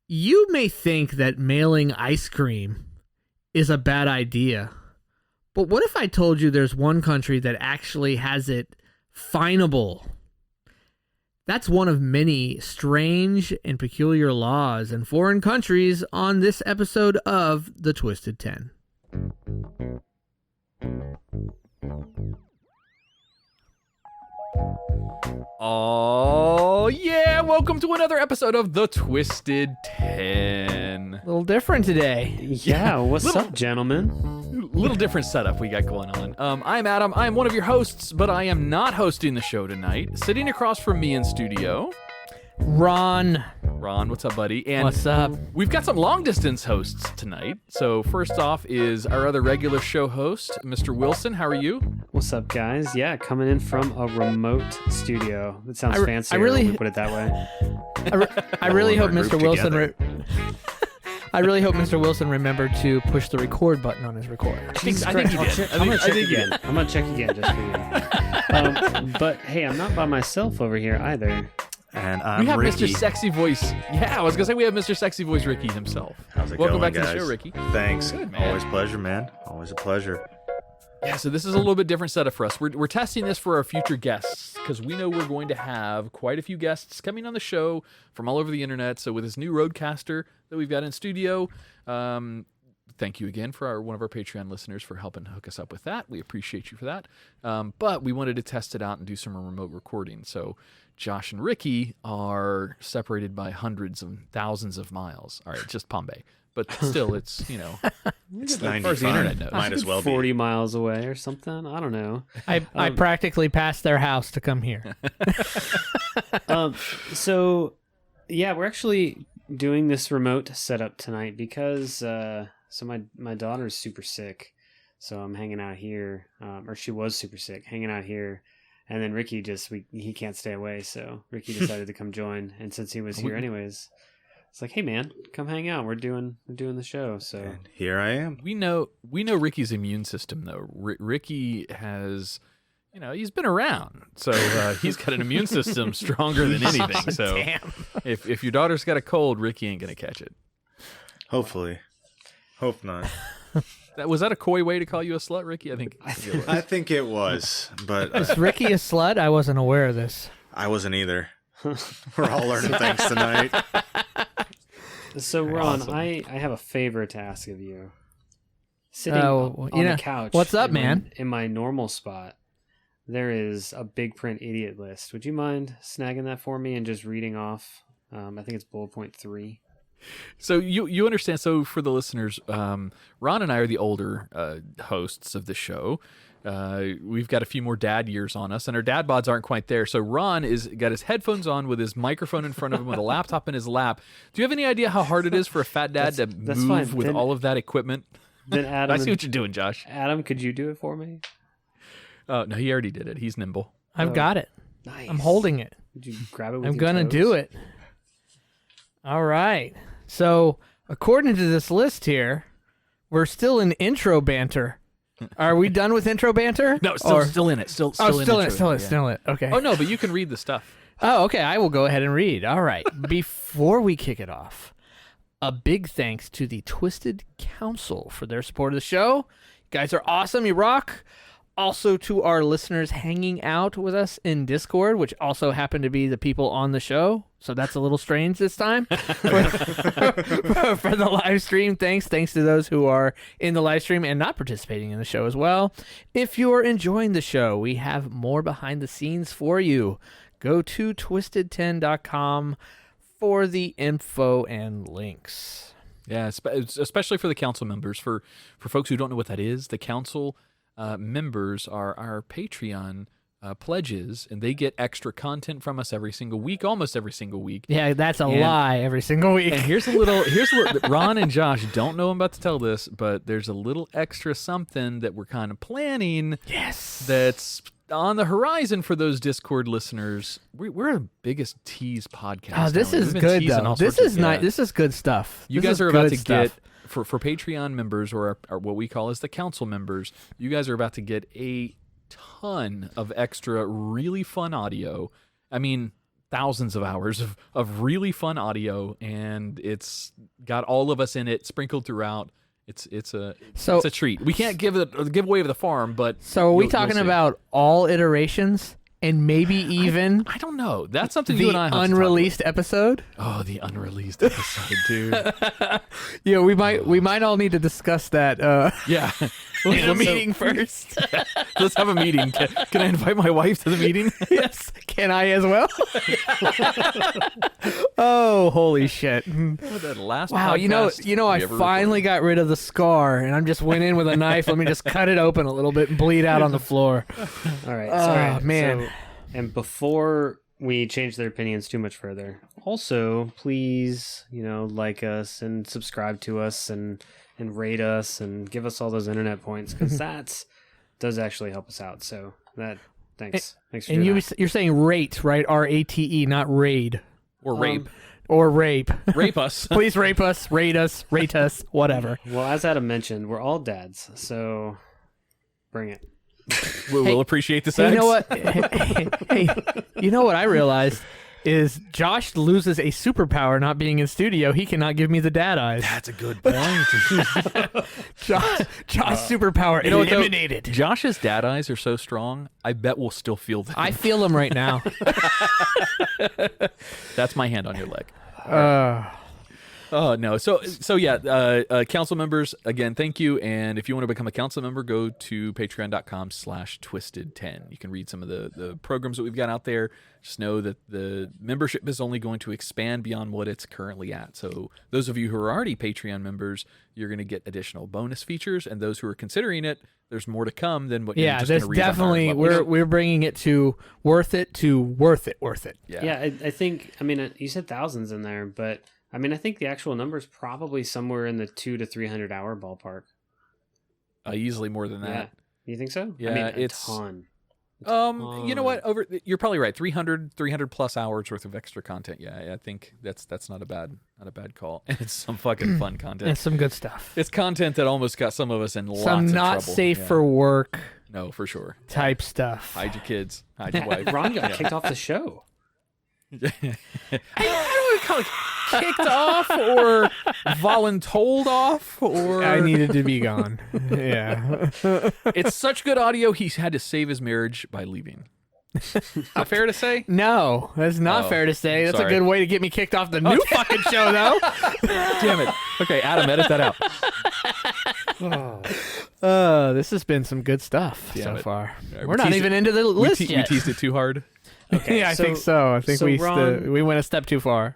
You may think that mailing ice cream is a bad idea, but what if I told you there's one country that actually has it finable? That's one of many strange and peculiar laws in foreign countries on this episode of The Twisted 10. Oh, yeah. Welcome to another episode of The Twisted 10. A little different today. Yeah, what's up, gentlemen? Little different setup we got going on. I'm Adam. I'm one of your hosts, but I am not hosting the show tonight. Sitting across from me in studio, Ron, what's up, buddy? And what's up? we've got some long-distance hosts tonight. So first off is our other regular show host, Mr. Wilson. How are you? What's up, guys? Yeah, coming in from a remote studio. That sounds fancy. really- when we put it that way. I really hope Mr. Wilson. I really hope Mr. Wilson remembered to push the record button on his recorder. I think he did. I'm gonna check again. I'm gonna check again just for you. But hey, I'm not by myself over here either. And I'm We have Ricky. Mr. Sexy Voice. Yeah, I was going to say we have Mr. Sexy Voice Ricky himself. How's it Welcome going, back to guys? the show, Ricky. Thanks. Good, man. Always a pleasure, man. Always a pleasure. Yeah, so this is a little bit different setup for us. We're testing this for our future guests because we know we're going to have quite a few guests coming on the show from all over the internet. So with this new Rodecaster that we've got in studio, thank you again for one of our Patreon listeners for helping hook us up with that. We appreciate you for that. But we wanted to test it out and do some remote recording. So Josh and Ricky are separated by hundreds of thousands of miles. All right, just Palm Bay. But still, it's, It's as far as the 95. internet knows. Might as well 40 be. miles away or something. I don't know. I practically passed their house to come here. So, yeah, we're actually doing this remote setup tonight because so my daughter's super sick, so I'm hanging out here, or she was super sick, hanging out here, and then Ricky he can't stay away, so Ricky decided to come join, and since he was here anyways, it's like, hey man, come hang out. We're doing the show, so And here I am. We know Ricky's immune system though. Ricky has, he's been around, so he's got an immune system stronger than anything. So if your daughter's got a cold, Ricky ain't gonna catch it. Hopefully. Hope not. Was that a coy way to call you a slut, Ricky? I think I think it was, but Is Ricky a slut? I wasn't aware of this. I wasn't either. We're all learning things tonight. So Ron, Awesome. I have a favor to ask of you. Sitting Oh, on the couch. what's up, in my- man? in my normal spot, there is a big print idiot list. Would you mind snagging that for me and just reading off? I think it's bullet point 3. So you understand. So for the listeners, Ron and I are the older hosts of the show. We've got a few more dad years on us, and our dad bods aren't quite there. So Ron is got his headphones on with his microphone in front of him with a laptop in his lap. Do you have any idea how hard it is for a fat dad That's to move fine. with Then- all of that equipment? Then Adam, I see what you're doing, Josh. Adam, could you do it for me? Oh no, he already did it. He's nimble. I've Oh. got it. Nice. I'm holding it. Would you grab it with I'm your gonna toes? do it. All right. So according to this list here, we're still in intro banter. Are we done with intro banter? No, Or- still in it. Still still in it. intro. Still in it. Yeah. Still in it. Okay. Oh no, but you can read the stuff. Oh, okay. I will go ahead and read. All right. Before we kick it off, a big thanks to the Twisted Council for their support of the show. You guys are awesome. You rock. Also to our listeners hanging out with us in Discord, which also happen to be the people on the show. So that's a little strange this time for the live stream. Thanks to those who are in the live stream and not participating in the show as well. If you're enjoying the show, we have more behind the scenes for you. Go to twisted10.com for the info and links. Yeah, especially for the council members. For folks who don't know what that is, the council members are our Patreon pledges, and they get extra content from us every single week, almost every single week. Yeah, that's a And- lie every single week. And here's a little Ron and Josh don't know I'm about to tell this, but there's a little extra something that we're kind of planning. Yes. That's on the horizon for those Discord listeners. We're the biggest tease podcast. Oh, this now. is We've been good teasing though. all This sorts is of- nice. yeah. This is good stuff. You This guys is are about good to stuff. get for Patreon members or what we call as the council members. You guys are about to get a ton of extra really fun audio. I mean, thousands of hours of really fun audio, and it's got all of us in it sprinkled throughout. It's a treat. We can't give away the farm, but so are we you'll talking see. about all iterations and maybe even I don't know. That's something the you and I have unreleased episode? to talk about. Oh, the unreleased episode, dude. Yeah, we might all need to discuss that Yeah. in a meeting first. Let's have a meeting. Can I invite my wife to the meeting? Yes, can I as well? Oh, holy shit! That last Wow, you know, I finally got rid of the scar, and I'm just went in with a knife. Let me just cut it open a little bit and bleed out on the floor. All right. Oh, man. And before we change their opinions too much further, also please, like us and subscribe to us and rate us and give us all those internet points, because that does actually help us out. So thanks for And doing that. you're saying rate, right? RATE, not raid. Or rape. Or rape. Rape us. Please rape us, rate us, whatever. Well, as Adam mentioned, we're all dads, so bring it. We'll appreciate the Hey, sex. you know what? Hey, you know what I realized is Josh loses a superpower not being in studio. He cannot give me the dad eyes. That's a good point. Josh's superpower You know what, though? eliminated. Josh's dad eyes are so strong, I bet we'll still feel them. I feel them right now. That's my hand on your leg. Oh, no. So yeah, council members, again, thank you. And if you want to become a council member, go to patreon.com/twisted10. You can read some of the programs that we've got out there. Just know that the membership is only going to expand beyond what it's currently at. So those of you who are already Patreon members, you're going to get additional bonus features. And those who are considering it, there's more to come than what you're just going there's to read. definitely we're bringing it to worth it. Yeah, I think, you said thousands in there, but I think the actual number is probably somewhere in the 200 to 300 hour ballpark. Easily more than that. Yeah. You think so? Yeah, a it's ton. You know what? You're probably right. 300 plus hours worth of extra content. Yeah, I think that's not a bad call. And it's some fucking fun content. It's some good stuff. It's content that almost got some of us in lots Some of not trouble. safe Yeah. for work No, for sure. type stuff. Hide your kids. Hide your wife. Ron got kicked off the show. I don't call it kicked off or voluntold off or I needed to be gone. Yeah. It's such good audio. He had to save his marriage by leaving. Not fair to say? No, that's not Oh, fair to say. That's sorry. a good way to get me kicked off the new fucking show, though. Damn it. Okay, Adam, edit that out. This has been some good stuff Damn so it. far. Yeah, we We're not teased even into the list We yet. teased it too hard. Okay, Yeah, I think so. I think so Ron- we went a step too far.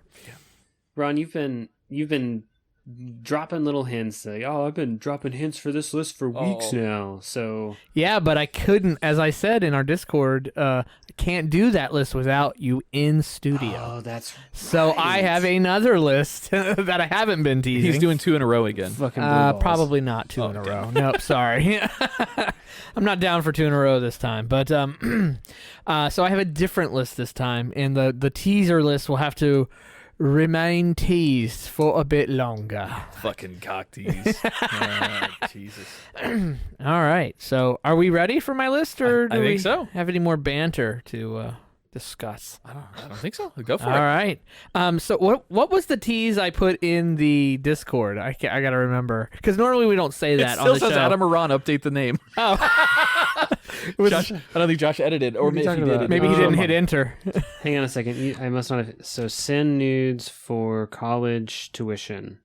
Ron, you've been dropping little hints. Like, I've been dropping hints for this list for weeks now. So Yeah, but I couldn't, as I said in our Discord, I can't do that list without you in studio. oh, that's So I have another list that I haven't been teasing. He's doing 2 in a row again. fucking blue balls. Probably not 2 in a row. Nope, sorry. I'm not down for 2 in a row this time. But so I have a different list this time, and the teaser list will have to remain teased for a bit longer. Fucking cock tease. Jesus. All right. So are we ready for my list, or I do think we so. have any more banter to discuss? I don't think so. Go for All it. right. So what was the tease I put in the Discord? I got to remember, because normally we don't say It that still on the says show. Adam or Ron, update the name. It was- Josh, I don't think Josh edited, or What are you maybe he talking did. about? it. maybe he didn't hit enter. Hang on a second. I must not have. So send nudes for college tuition.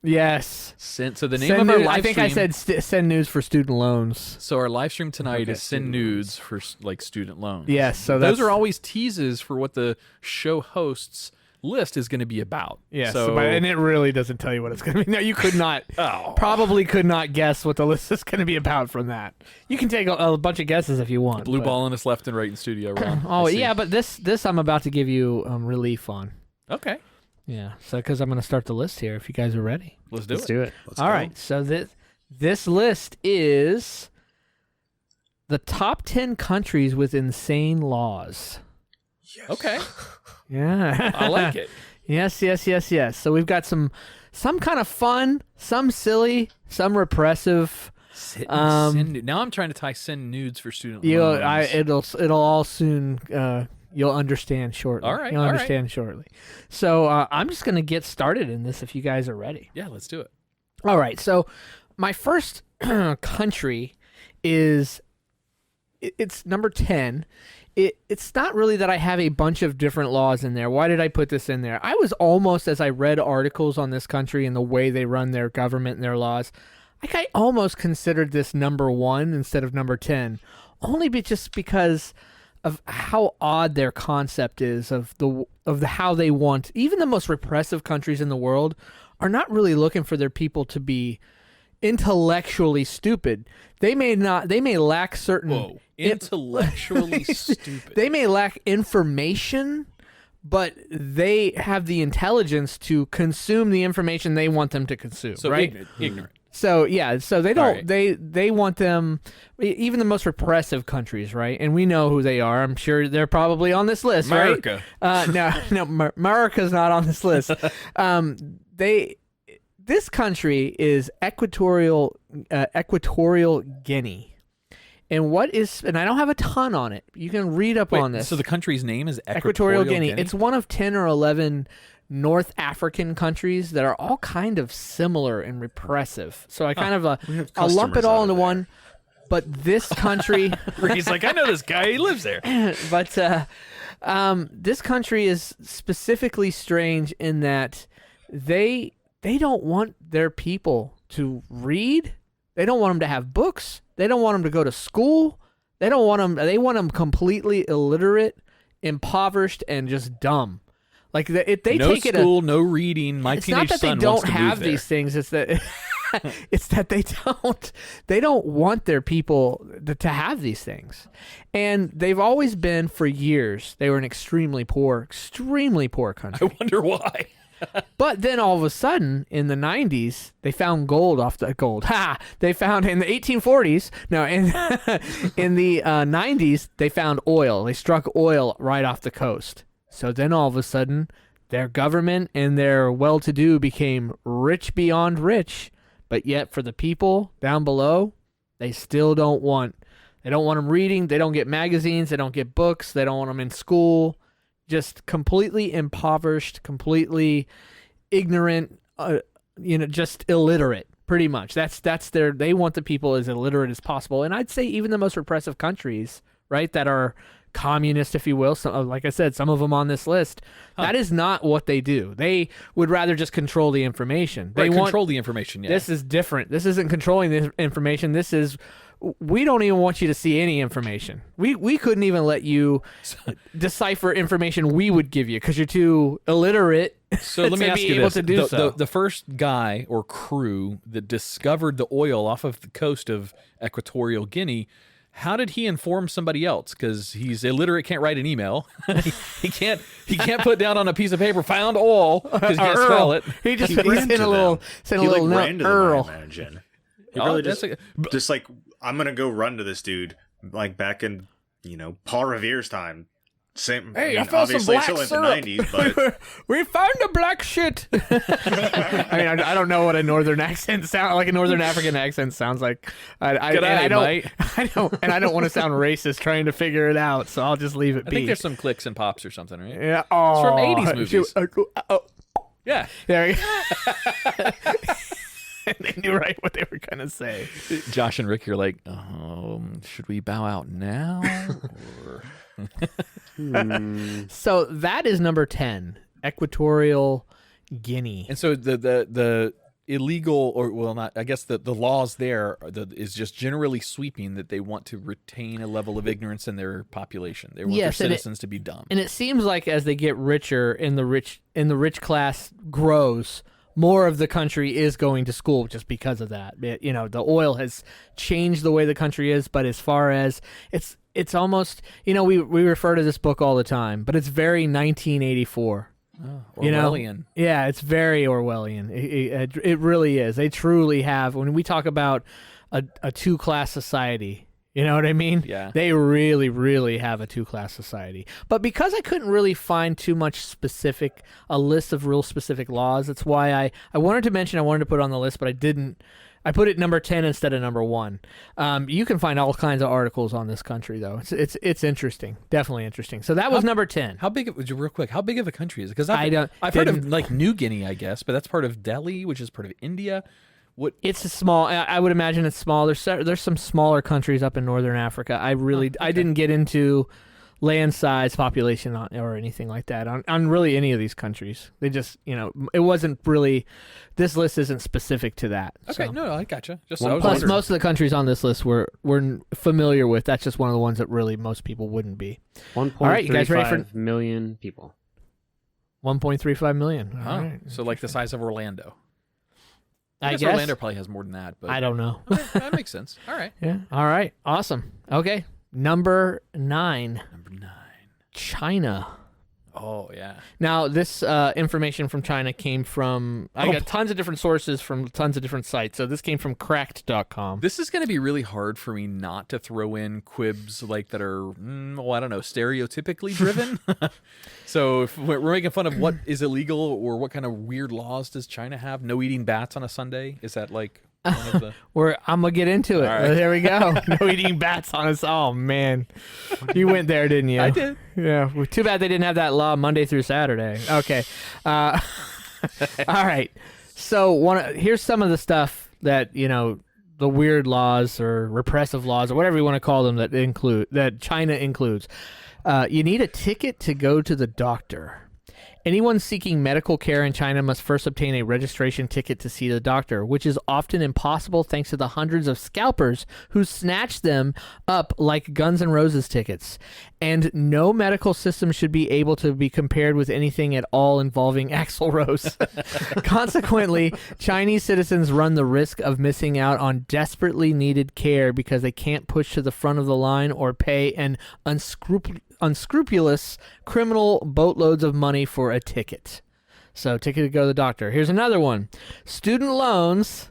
Yes. So the name Send of our nude- live I think stream. I said send news for student loans. So our live stream tonight Okay, is student send nudes for student loans. Yes. So those that's, are always teases for what the show hosts list is going to be about. Yes. So And it really doesn't tell you what it's going to be. No, you could not. Oh. Probably could not guess what the list is going to be about from that. You can take a bunch of guesses if you want. blue but- balling us left and right in studio, Ron. Oh I see. yeah, but this I'm about to give you relief on. Okay. Yeah. So because I'm going to start the list here, if you guys are ready. Let's do Let's it. do it. Let's All go. right. So this list is the top 10 countries with insane laws. Okay. Yeah. I like it. Yes. So we've got some kind of fun, some silly, some repressive. Now I'm trying to tie send nudes for student loans. It'll all soon You'll understand shortly. All right, You'll all right. understand shortly. So I'm just going to get started in this if you guys are ready. Yeah, let's do it. All right. So my first country is it's number 10. It's not really that I have a bunch of different laws in there. Why did I put this in there? I was almost, as I read articles on this country and the way they run their government and their laws, like I almost considered this number 1 instead of number 10, only just because of how odd their concept is of the how they want. Even the most repressive countries in the world are not really looking for their people to be intellectually stupid. They may lack certain Whoa. Intellectually stupid. They may lack information, but they have the intelligence to consume the information they want them to consume. So right? ignorant. So yeah, so they don't. Right. They want them. Even the most repressive countries, right? And we know who they are. I'm sure they're probably on this list, America. right? No, America's not on this list. This country is Equatorial Guinea. And I don't have a ton on it. You can read up on this. So the country's name is Equatorial Guinea. It's one of 10 or 11 North African countries that are all kind of similar and repressive. So I kind of I'll lump it all into one. But this country, He's like, I know this guy. He lives there. but this country is specifically strange in that they don't want their people to read. They don't want them to have books. They don't want them to go to school. They want them completely illiterate, impoverished, and just dumb. Like if they no take it, school, no reading. My it's teenage not that son they wants don't to have move these things. It's that it's that they don't want their people to have these things, and they've always been for years. They were an extremely poor country. I wonder why. But then all of a sudden, in the 90s, they found gold off the gold. They found in the 1840s. No, in the 90s, they found oil. They struck oil right off the coast. So then all of a sudden, their government and their well-to-do became rich beyond rich. But yet, for the people down below, they still don't want. They don't want them reading. They don't get magazines. They don't get books. They don't want them in school. Just completely impoverished, completely ignorant, just illiterate, pretty much. That's they want the people as illiterate as possible. And I'd say even the most repressive countries, right, that are communist, if you will, like I said, some of them on this list, that is not what they do. They would rather just control the information. They control the information, yeah. This is different. This isn't controlling the information. This is, we don't even want you to see any information. We couldn't even let you decipher information we would give you because you're too illiterate. So let me ask you this. So. The first guy or crew that discovered the oil off of the coast of Equatorial Guinea, how did he inform somebody else? Because he's illiterate, can't write an email. he can't put down on a piece of paper, found oil, because he can't spell it. He just sent a little note, Earl. I imagine. He probably just like, I'm going to go run to this dude, like back in, Paul Revere's time. Same. Hey, I found some black still in syrup. the 90s, but We found a black shit. I mean, I don't know what a northern accent sound like. A northern African accent sounds like. I don't want to sound racist trying to figure it out, so I'll just leave it be. I think there's some clicks and pops or something, right? Yeah. It's from 80s movies. Yeah. There we go. They knew right what they were gonna say. Josh and Rick, you're like, should we bow out now? Or... So that is number 10, Equatorial Guinea. And so the illegal, or well, not, I guess the laws there is just generally sweeping that they want to retain a level of ignorance in their population. They want their citizens to be dumb. And it seems like as they get richer and the rich class grows, more of the country is going to school just because of that. The oil has changed the way the country is, but as far as it's almost, we refer to this book all the time, but it's very 1984. Orwellian. Yeah, it's very Orwellian. It really is. They truly have, when we talk about a two-class society, you know what I mean? Yeah. They really, really have a two-class society. But because I couldn't really find too much a list of real specific laws, that's why I wanted to put on the list, but I didn't. I put it number 10 instead of number 1. You can find all kinds of articles on this country, though. It's interesting, definitely interesting. So that was number 10. How big? Real quick, how big of a country is it? Because I've heard of like New Guinea, I guess, but that's part of Delhi, which is part of India. What? It's a small. I would imagine it's small. There's some smaller countries up in northern Africa. I didn't get into land size, population, or anything like that on really any of these countries. They just, it wasn't really. This list isn't specific to that. Okay, so. no, I gotcha. Plus, most of the countries on this list we're familiar with. That's just one of the ones that really most people wouldn't be. 1.35 million people. 1.35 million. All right. So like the size of Orlando. I guess Orlando probably has more than that, but I don't know. That makes sense. All right. Yeah. All right. Awesome. Okay. Number 9. China. Oh, yeah. Now, this information from China came from... I got tons of different sources from tons of different sites. So this came from cracked.com. This is going to be really hard for me not to throw in quibs like that are, I don't know, stereotypically driven. So if we're making fun of what is illegal or what kind of weird laws does China have? No eating bats on a Sunday? Is that like... I'm gonna get into it. Right. There we go. No eating bats on us. Oh man, you went there, didn't you? I did. Yeah. Well, too bad they didn't have that law Monday through Saturday. Okay. All right. So here's some of the stuff that the weird laws or repressive laws or whatever you want to call them that China includes. You need a ticket to go to the doctor. Anyone seeking medical care in China must first obtain a registration ticket to see the doctor, which is often impossible thanks to the hundreds of scalpers who snatch them up like Guns N' Roses tickets. And no medical system should be able to be compared with anything at all involving Axl Rose. Consequently, Chinese citizens run the risk of missing out on desperately needed care because they can't push to the front of the line or pay an unscrupulous criminal boatloads of money for a ticket. So, ticket to go to the doctor. Here's another one. Student loans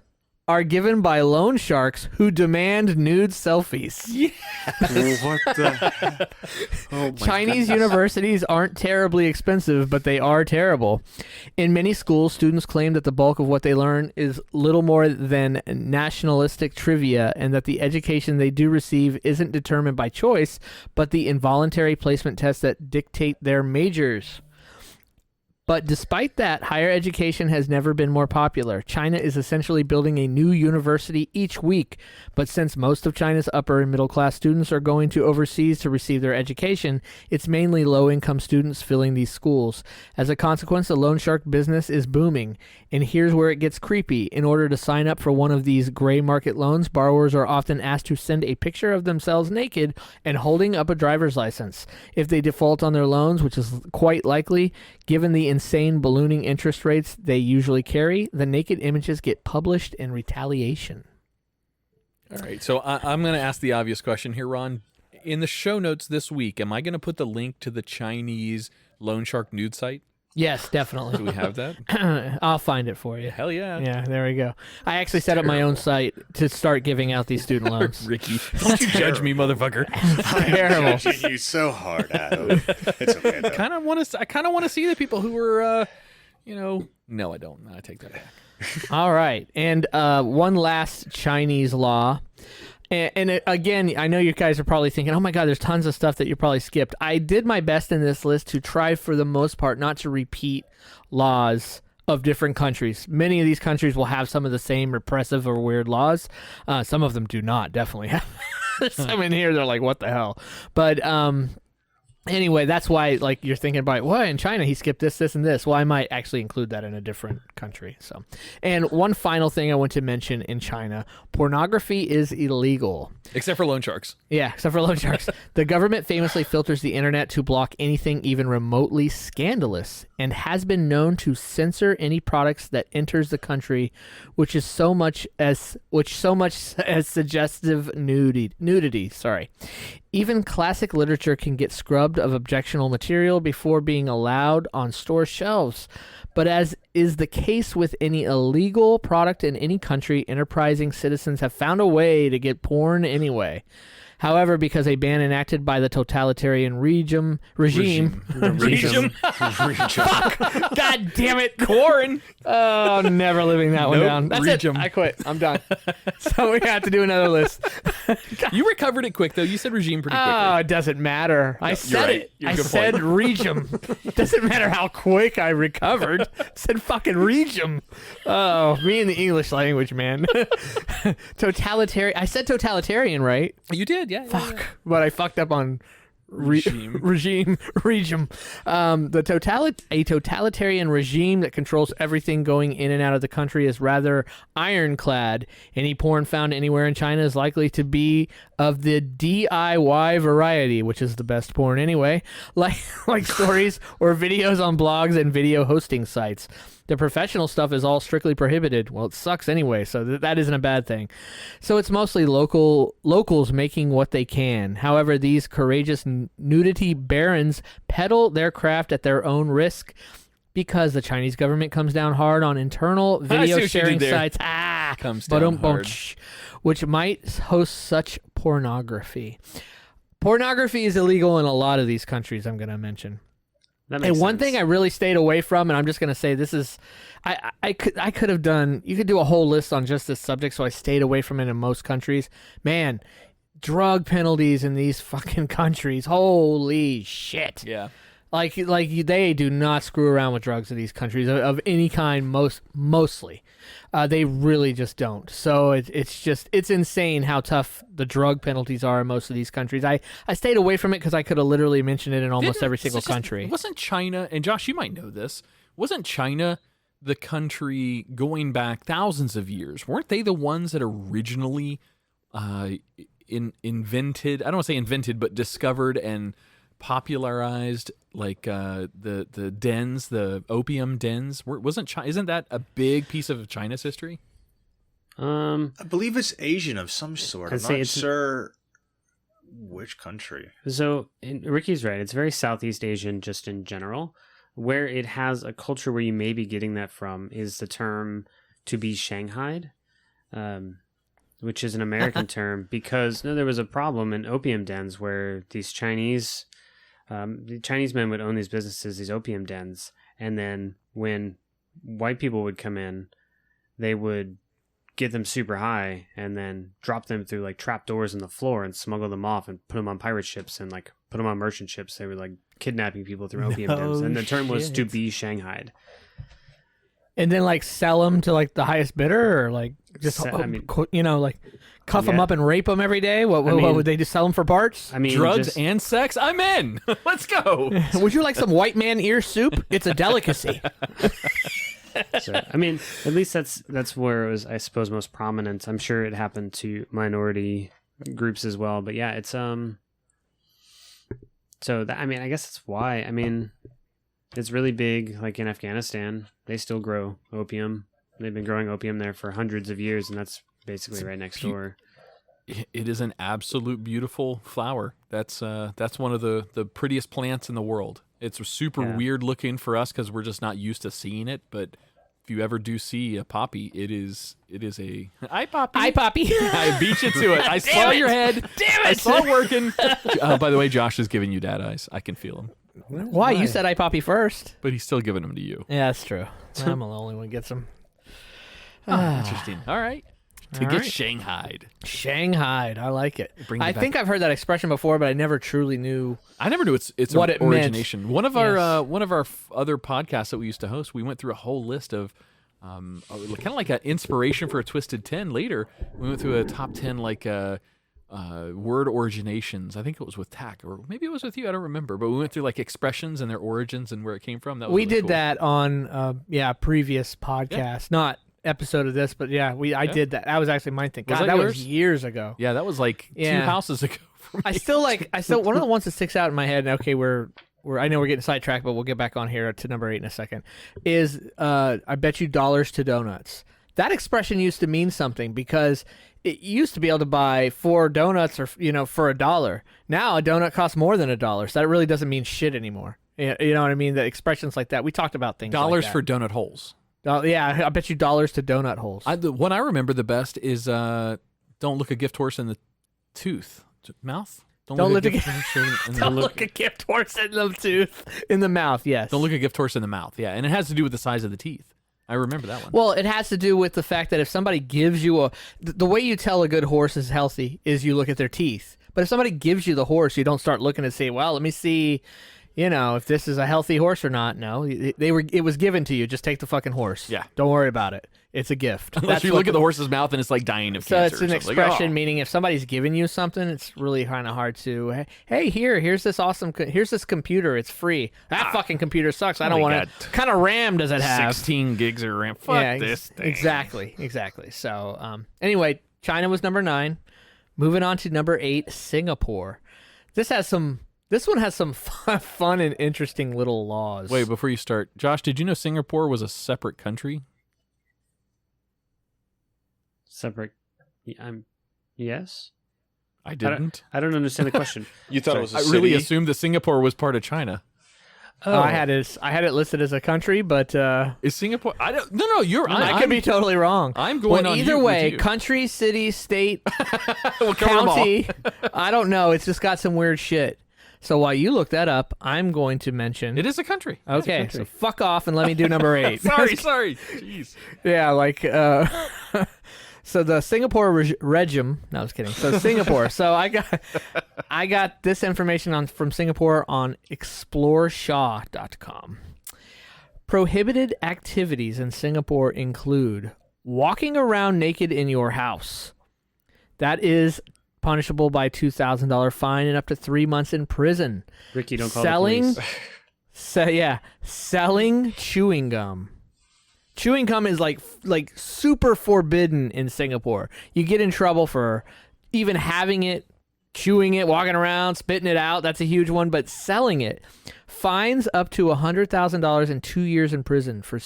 are given by loan sharks who demand nude selfies. Yeah. What the heck? Oh my Chinese universities aren't terribly expensive, but they are terrible. In many schools, students claim that the bulk of what they learn is little more than nationalistic trivia, and that the education they do receive isn't determined by choice, but the involuntary placement tests that dictate their majors. But despite that, higher education has never been more popular. China is essentially building a new university each week. But since most of China's upper and middle class students are going to overseas to receive their education, it's mainly low-income students filling these schools. As a consequence, the loan shark business is booming. And here's where it gets creepy. In order to sign up for one of these gray market loans, borrowers are often asked to send a picture of themselves naked and holding up a driver's license. If they default on their loans, which is quite likely, given the insane ballooning interest rates they usually carry, the naked images get published in retaliation. All right, so I'm going to ask the obvious question here, Ron. In the show notes this week, am I going to put the link to the Chinese loan shark nude site? Yes, definitely. Do we have that? I'll find it for you. Hell yeah. Yeah, there we go. I actually set up my own site to start giving out these student loans. Ricky, don't you judge me, motherfucker. I'm judging you so hard, Adam. It's okay, though. I kind of want to see the people who were, no, I don't. No, I take that back. All right. And one last Chinese law. And again, I know you guys are probably thinking, oh my God, there's tons of stuff that you probably skipped. I did my best in this list to try, for the most part, not to repeat laws of different countries. Many of these countries will have some of the same repressive or weird laws. Some of them do not, definitely have. There's some in here, they're like, what the hell? But anyway, that's why, like, you're thinking about, well, in China, he skipped this, this, and this. Well, I might actually include that in a different country. So, and one final thing I want to mention in China, pornography is illegal. Except for loan sharks. Yeah, except for loan sharks. The government famously filters the internet to block anything even remotely scandalous, and has been known to censor any products that enters the country, which so much as suggestive nudity. Sorry. Even classic literature can get scrubbed of objectionable material before being allowed on store shelves. But as is the case with any illegal product in any country, enterprising citizens have found a way to get porn anyway. However, because a ban enacted by the totalitarian regime. Fuck! God damn it, corn! Oh, never living that one down. That's it. I quit. I'm done. So we have to do another list. You recovered it quick though. You said regime pretty quickly. Oh, it doesn't matter. I said it. I said regime. Doesn't matter how quick I recovered. Said fucking regime. Oh, me and the English language, man. Totalitarian. I said totalitarian, right? You did, yeah. Fuck. Yeah. But I fucked up on regime. A totalitarian regime that controls everything going in and out of the country is rather ironclad. Any porn found anywhere in China is likely to be of the DIY variety, which is the best porn anyway, like stories or videos on blogs and video hosting sites. The professional stuff is all strictly prohibited. Well, it sucks anyway, so that isn't a bad thing. So it's mostly locals making what they can. However, these courageous nudity barons peddle their craft at their own risk because the Chinese government comes down hard on internal video sharing sites. Comes down hard. Which might host such pornography. Pornography is illegal in a lot of these countries I'm going to mention. And one thing I really stayed away from, and I'm just going to say this is, I could have done, you could do a whole list on just this subject, so I stayed away from it in most countries. Man, drug penalties in these fucking countries, holy shit. Yeah. Like they do not screw around with drugs in these countries of any kind, mostly. They really just don't. So it's insane how tough the drug penalties are in most of these countries. I stayed away from it because I could have literally mentioned it in almost every single country. Wasn't China, and Josh, you might know this, wasn't China the country going back thousands of years? Weren't they the ones that originally invented, I don't want to say invented, but discovered and popularized like the dens, the opium dens? Isn't that a big piece of China's history? I believe it's Asian of some sort. I'm not sure which country. So Ricky's right. It's very Southeast Asian just in general. Where it has a culture where you may be getting that from is the term to be shanghaied, which is an American term because there was a problem in opium dens where these Chinese men would own these businesses, these opium dens, and then when white people would come in, they would get them super high and then drop them through like trap doors in the floor and smuggle them off and put them on pirate ships and like put them on merchant ships. They were like kidnapping people through opium dens, and the term was to be shanghaied. And then like sell them to like the highest bidder, or like just like cuff them up and rape them every day. What would they just sell them for parts? I mean, drugs and sex. I'm in. Let's go. Would you like some white man ear soup? It's a delicacy. So, I mean, at least that's where it was, I suppose, most prominent. I'm sure it happened to minority groups as well, but yeah, it's So that, I mean, I guess that's why. I mean, it's really big. Like in Afghanistan, they still grow opium. They've been growing opium there for hundreds of years, and that's basically right next door. It is an absolute beautiful flower. That's one of the prettiest plants in the world. It's super weird looking for us because we're just not used to seeing it. But if you ever do see a poppy, it is a hi poppy. Hi poppy. I beat you to it. I saw your head. Damn it! I saw it working. By the way, Josh is giving you dad eyes. I can feel him. Why? You said hi poppy first. But he's still giving them to you. Yeah, that's true. I'm the only one who gets them. Interesting. All right. To get shanghaied. Shanghaied. I like it. I think I've heard that expression before, but I never truly knew. I never knew its what it origination. Meant. One of our other podcasts that we used to host, we went through a whole list of kind of like an inspiration for a Twisted 10. Later, we went through a top 10 like word originations. I think it was with Tack, or maybe it was with you. I don't remember. But we went through like expressions and their origins and where it came from. That was we really did cool. that on previous podcasts, not episode of this, but I did that. That was actually my thing. God, that was years ago. Yeah, that was like 2 houses ago for me. I still one of the ones that sticks out in my head, and okay, I know we're getting sidetracked, but we'll get back on here to number 8 in a second, is I bet you dollars to donuts. That expression used to mean something because it used to be able to buy 4 donuts or for $1. Now a donut costs more than $1, so that really doesn't mean shit anymore. You know what I mean? The expressions like that. We talked about things dollars like for donut holes. Yeah, I bet you dollars to donut holes. The one I remember the best is don't look a gift horse in the tooth. Mouth? Don't look a gift horse Don't look a gift horse in the tooth. In the mouth, yes. Don't look a gift horse in the mouth, yeah. And it has to do with the size of the teeth. I remember that one. Well, it has to do with the fact that if somebody gives you the way you tell a good horse is healthy is you look at their teeth. But if somebody gives you the horse, you don't start looking to see, well, let me see, if this is a healthy horse or not. No, it was given to you. Just take the fucking horse. Yeah. Don't worry about it. It's a gift. Unless you look at the horse's mouth and it's like dying of cancer. So it's an expression, meaning if somebody's giving you something, it's really kind of hard to, hey, here's this awesome, here's this computer. It's free. That fucking computer sucks. I don't want it. What kind of RAM does it have? 16 gigs of RAM. Fuck this thing. Exactly. So anyway, China was number 9. Moving on to number 8, Singapore. This one has some fun and interesting little laws. Wait, before you start, Josh, did you know Singapore was a separate country? Separate? Yes. I didn't. I don't understand the question. You thought it was a city? I really assumed that Singapore was part of China. Oh, I had it listed as a country, but is Singapore? I don't. No. I could be totally wrong. I'm going on either way. Country, city, state, county. I don't know. It's just got some weird shit. So while you look that up, I'm going to mention it is a country. Okay, so fuck off and let me do number 8. sorry. Jeez. Yeah, so the Singapore regime. No, I was kidding. So Singapore. So I got this information from Singapore on exploreshaw.com. Prohibited activities in Singapore include walking around naked in your house. That is punishable by $2,000 fine and up to 3 months in prison. Ricky, don't call the police. Selling chewing gum. Chewing gum is like super forbidden in Singapore. You get in trouble for even having it, chewing it, walking around, spitting it out. That's a huge one. But selling it, fines up to $100,000 and 2 years in prison for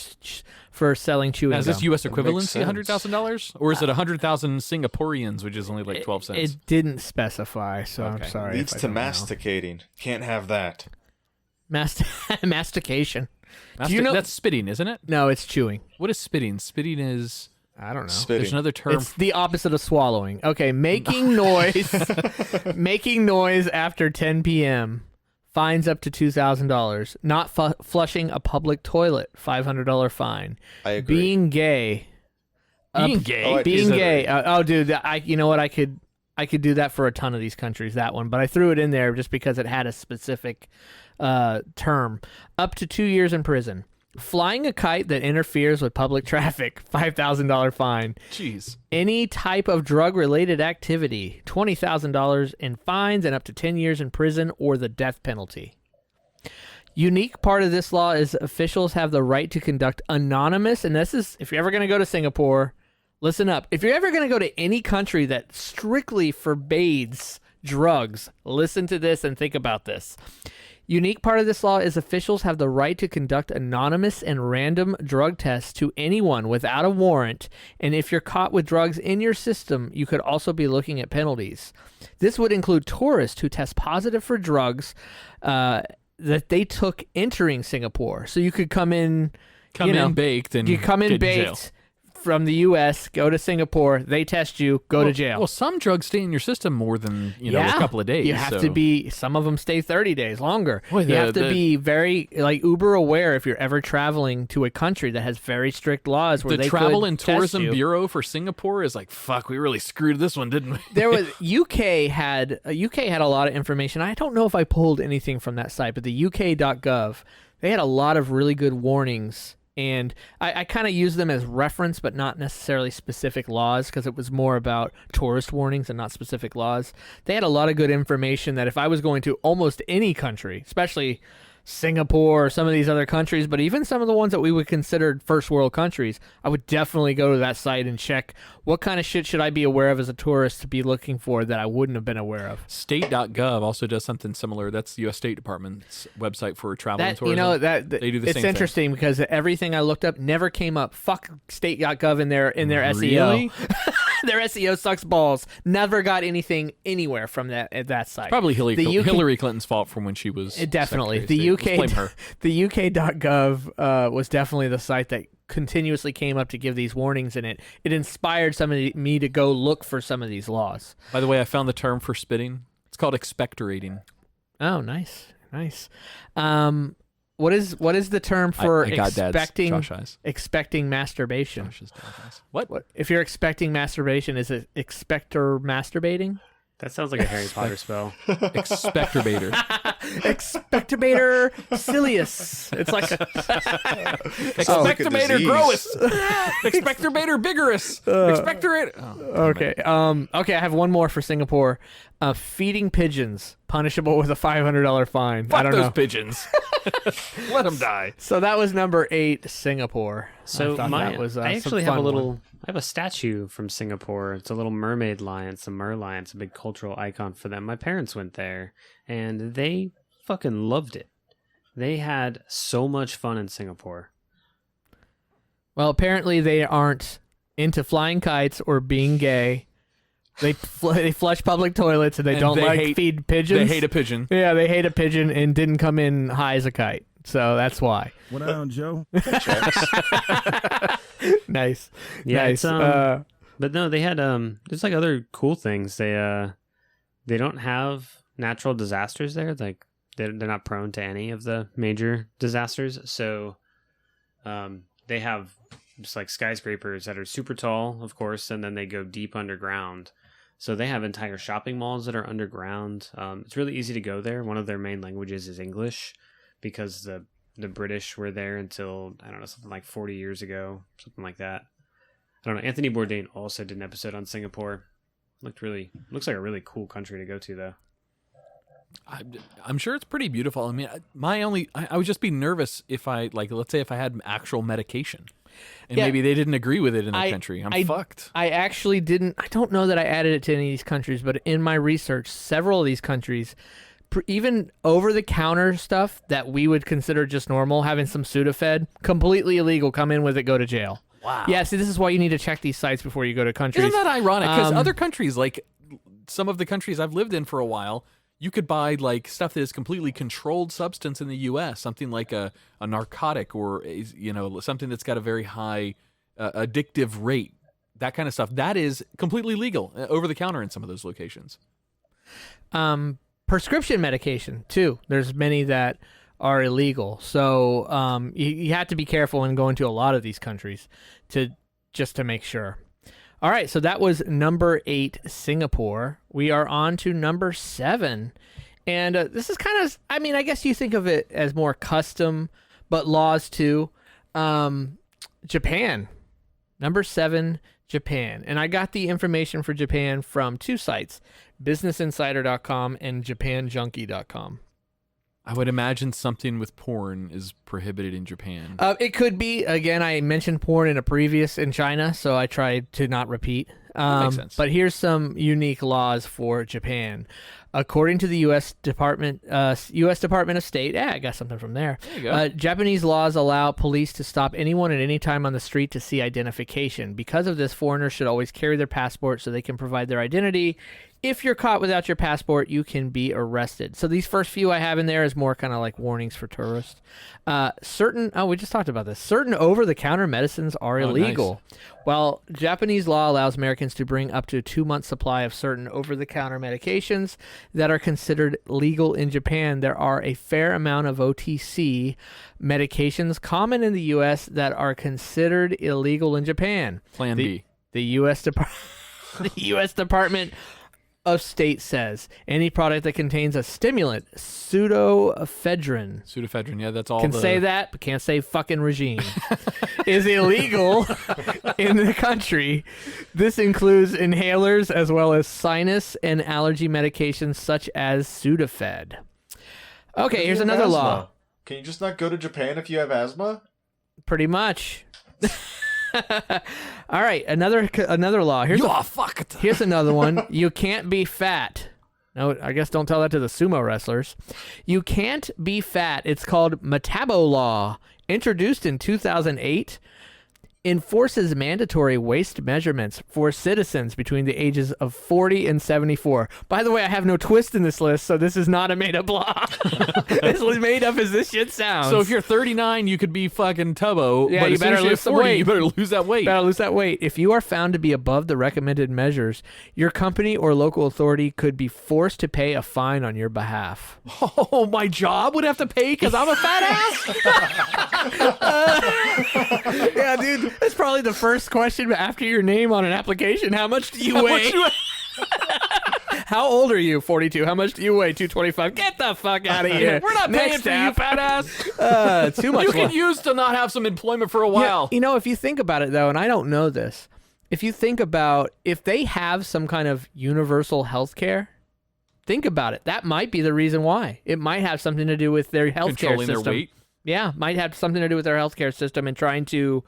selling chewing gum. Is this U.S. equivalency $100,000, or is it 100,000 Singaporeans, which is only like 12 cents? It didn't specify, so I'm sorry. Leads to masticating. Can't have that. Mastication. Do you know that's spitting, isn't it? No, it's chewing. What is spitting? Spitting is I don't know. Spitting. There's another term. It's the opposite of swallowing. Okay, making noise. Making noise after 10 p.m. Fines up to $2,000. Not flushing a public toilet. $500 fine. I agree. Being gay. Being gay. Being gay. Dude, you know what? I could do that for a ton of these countries. That one, but I threw it in there just because it had a specific term. Up to 2 years in prison. Flying a kite that interferes with public traffic, $5,000 fine. Jeez. Any type of drug-related activity, $20,000 in fines and up to 10 years in prison or the death penalty. Unique part of this law is officials have the right to conduct anonymous, and this is, if you're ever going to go to Singapore, listen up. If you're ever going to go to any country that strictly forbids drugs, listen to this and think about this. Unique part of this law is officials have the right to conduct anonymous and random drug tests to anyone without a warrant, and if you're caught with drugs in your system, you could also be looking at penalties. This would include tourists who test positive for drugs that they took entering Singapore. So you could come in baked and you come in baked from the U.S., go to Singapore, they test you, go to jail. Well, some drugs stay in your system more than a couple of days. You have to be. Some of them stay 30 days longer. You have to be very uber aware if you're ever traveling to a country that has very strict laws. Where the Travel and Tourism Bureau for Singapore is like, fuck, we really screwed this one, didn't we? There was UK had a lot of information. I don't know if I pulled anything from that site, but the UK.gov, they had a lot of really good warnings. And I kind of use them as reference, but not necessarily specific laws, because it was more about tourist warnings and not specific laws. They had a lot of good information that if I was going to almost any country, especially Singapore or some of these other countries, but even some of the ones that we would consider first world countries, I would definitely go to that site and check what kind of shit should I be aware of as a tourist to be looking for that I wouldn't have been aware of. State.gov also does something similar. That's the U.S. State Department's website for travel and tourism. They do the same thing. It's interesting because everything I looked up never came up. Fuck State.gov in their SEO. Their SEO sucks balls. Never got anything anywhere from that site. Probably Hillary Clinton's fault from when she was definitely the UK. Let's blame her. The UK.gov was definitely the site that continuously came up to give these warnings, and it inspired me to go look for some of these laws. By the way, I found the term for spitting. It's called expectorating. Oh, nice. What is the term for expecting masturbation? What if you're expecting masturbation? Is it expector masturbating? That sounds like a Harry Potter spell. Expectorbator. Expectorbator cilius. It's like Expectorbator growis. Expectorbator vigorous. Expectorate. Okay. Okay. I have one more for Singapore. Feeding pigeons punishable with a $500 fine. Fuck I don't those know. Pigeons. Let them die. So that was number 8, Singapore. So I actually have I have a statue from Singapore. It's a little mermaid lion. It's a merlion. It's a big cultural icon for them. My parents went there, and they fucking loved it. They had so much fun in Singapore. Well, apparently they aren't into flying kites or being gay. They flush public toilets, and they don't feed pigeons. They hate a pigeon. Yeah, they hate a pigeon and didn't come in high as a kite. So that's why. What on, Joe? Nice. Yeah, nice. But no, they had there's like other cool things. They don't have natural disasters there. Like they're not prone to any of the major disasters. So they have just like skyscrapers that are super tall, of course, and then they go deep underground. So they have entire shopping malls that are underground. It's really easy to go there. One of their main languages is English, because the British were there until, I don't know, something like 40 years ago, something like that. I don't know. Anthony Bourdain also did an episode on Singapore. Looks like a really cool country to go to, though. I'm sure it's pretty beautiful. I mean, I would just be nervous if let's say if I had actual medication, and maybe they didn't agree with it in the country. I'm fucked. I actually didn't. I don't know that I added it to any of these countries, but in my research, several of these countries, even over-the-counter stuff that we would consider just normal, having some Sudafed, completely illegal. Come in with it, go to jail. Wow. Yeah, see, this is why you need to check these sites before you go to countries. Isn't that ironic? Because other countries, like some of the countries I've lived in for a while, you could buy like stuff that is completely controlled substance in the U.S., something like a narcotic or something that's got a very high addictive rate, that kind of stuff. That is completely legal over the counter in some of those locations. Prescription medication too. There's many that are illegal, so you have to be careful when going to a lot of these countries to make sure. All right, so that was number 8, Singapore. We are on to number 7, and this is kind of, I mean, I guess you think of it as more custom, but laws too. Japan, number 7, Japan, and I got the information for Japan from 2 sites, BusinessInsider.com and JapanJunkie.com. I would imagine something with porn is prohibited in Japan. It could be. Again, I mentioned porn in China, so I tried to not repeat. That makes sense. But here's some unique laws for Japan. According to the U.S. Department of State, I got something from there. There you go. Japanese laws allow police to stop anyone at any time on the street to see identification. Because of this, foreigners should always carry their passport so they can provide their identity. If you're caught without your passport, you can be arrested. So these first few I have in there is more kind of like warnings for tourists. We just talked about this. Certain over-the-counter medicines are illegal. Nice. While Japanese law allows Americans to bring up to a 2-month supply of certain over-the-counter medications that are considered legal in Japan, there are a fair amount of OTC medications common in the U.S. that are considered illegal in Japan. Plan B. The U.S. Department of State says any product that contains a stimulant, pseudoephedrine. Yeah, that's all. Can say that, but can't say fucking regime. Is illegal in the country. This includes inhalers as well as sinus and allergy medications such as Sudafed. Okay, here's another law. Can you just not go to Japan if you have asthma? Pretty much. All right, another law. Here's another one. You can't be fat. No, I guess don't tell that to the sumo wrestlers. You can't be fat. It's called Metabo Law, introduced in 2008. enforces mandatory waist measurements for citizens between the ages of 40 and 74. By the way, I have no twist in this list, so this is not a made-up law. This was made up as this shit sounds. So if you're 39, you could be fucking Tubbo. Yeah, but you as soon better as you're lose some 40, weight. you better lose that weight. Better lose that weight. If you are found to be above the recommended measures, your company or local authority could be forced to pay a fine on your behalf. Oh, my job would have to pay because I'm a fat ass? Yeah, dude, that's probably the first question after your name on an application. How much do you weigh? How old are you? 42. How much do you weigh? 225. Get the fuck out of here. We're not paying for you, fat ass. Too much. You can use to not have some employment for a while. You know, if you think about it, though, and I don't know this, if you think about if they have some kind of universal health care, think about it. That might be the reason why. It might have something to do with their health care system. Controlling their weight. Yeah, might have something to do with their healthcare system and trying to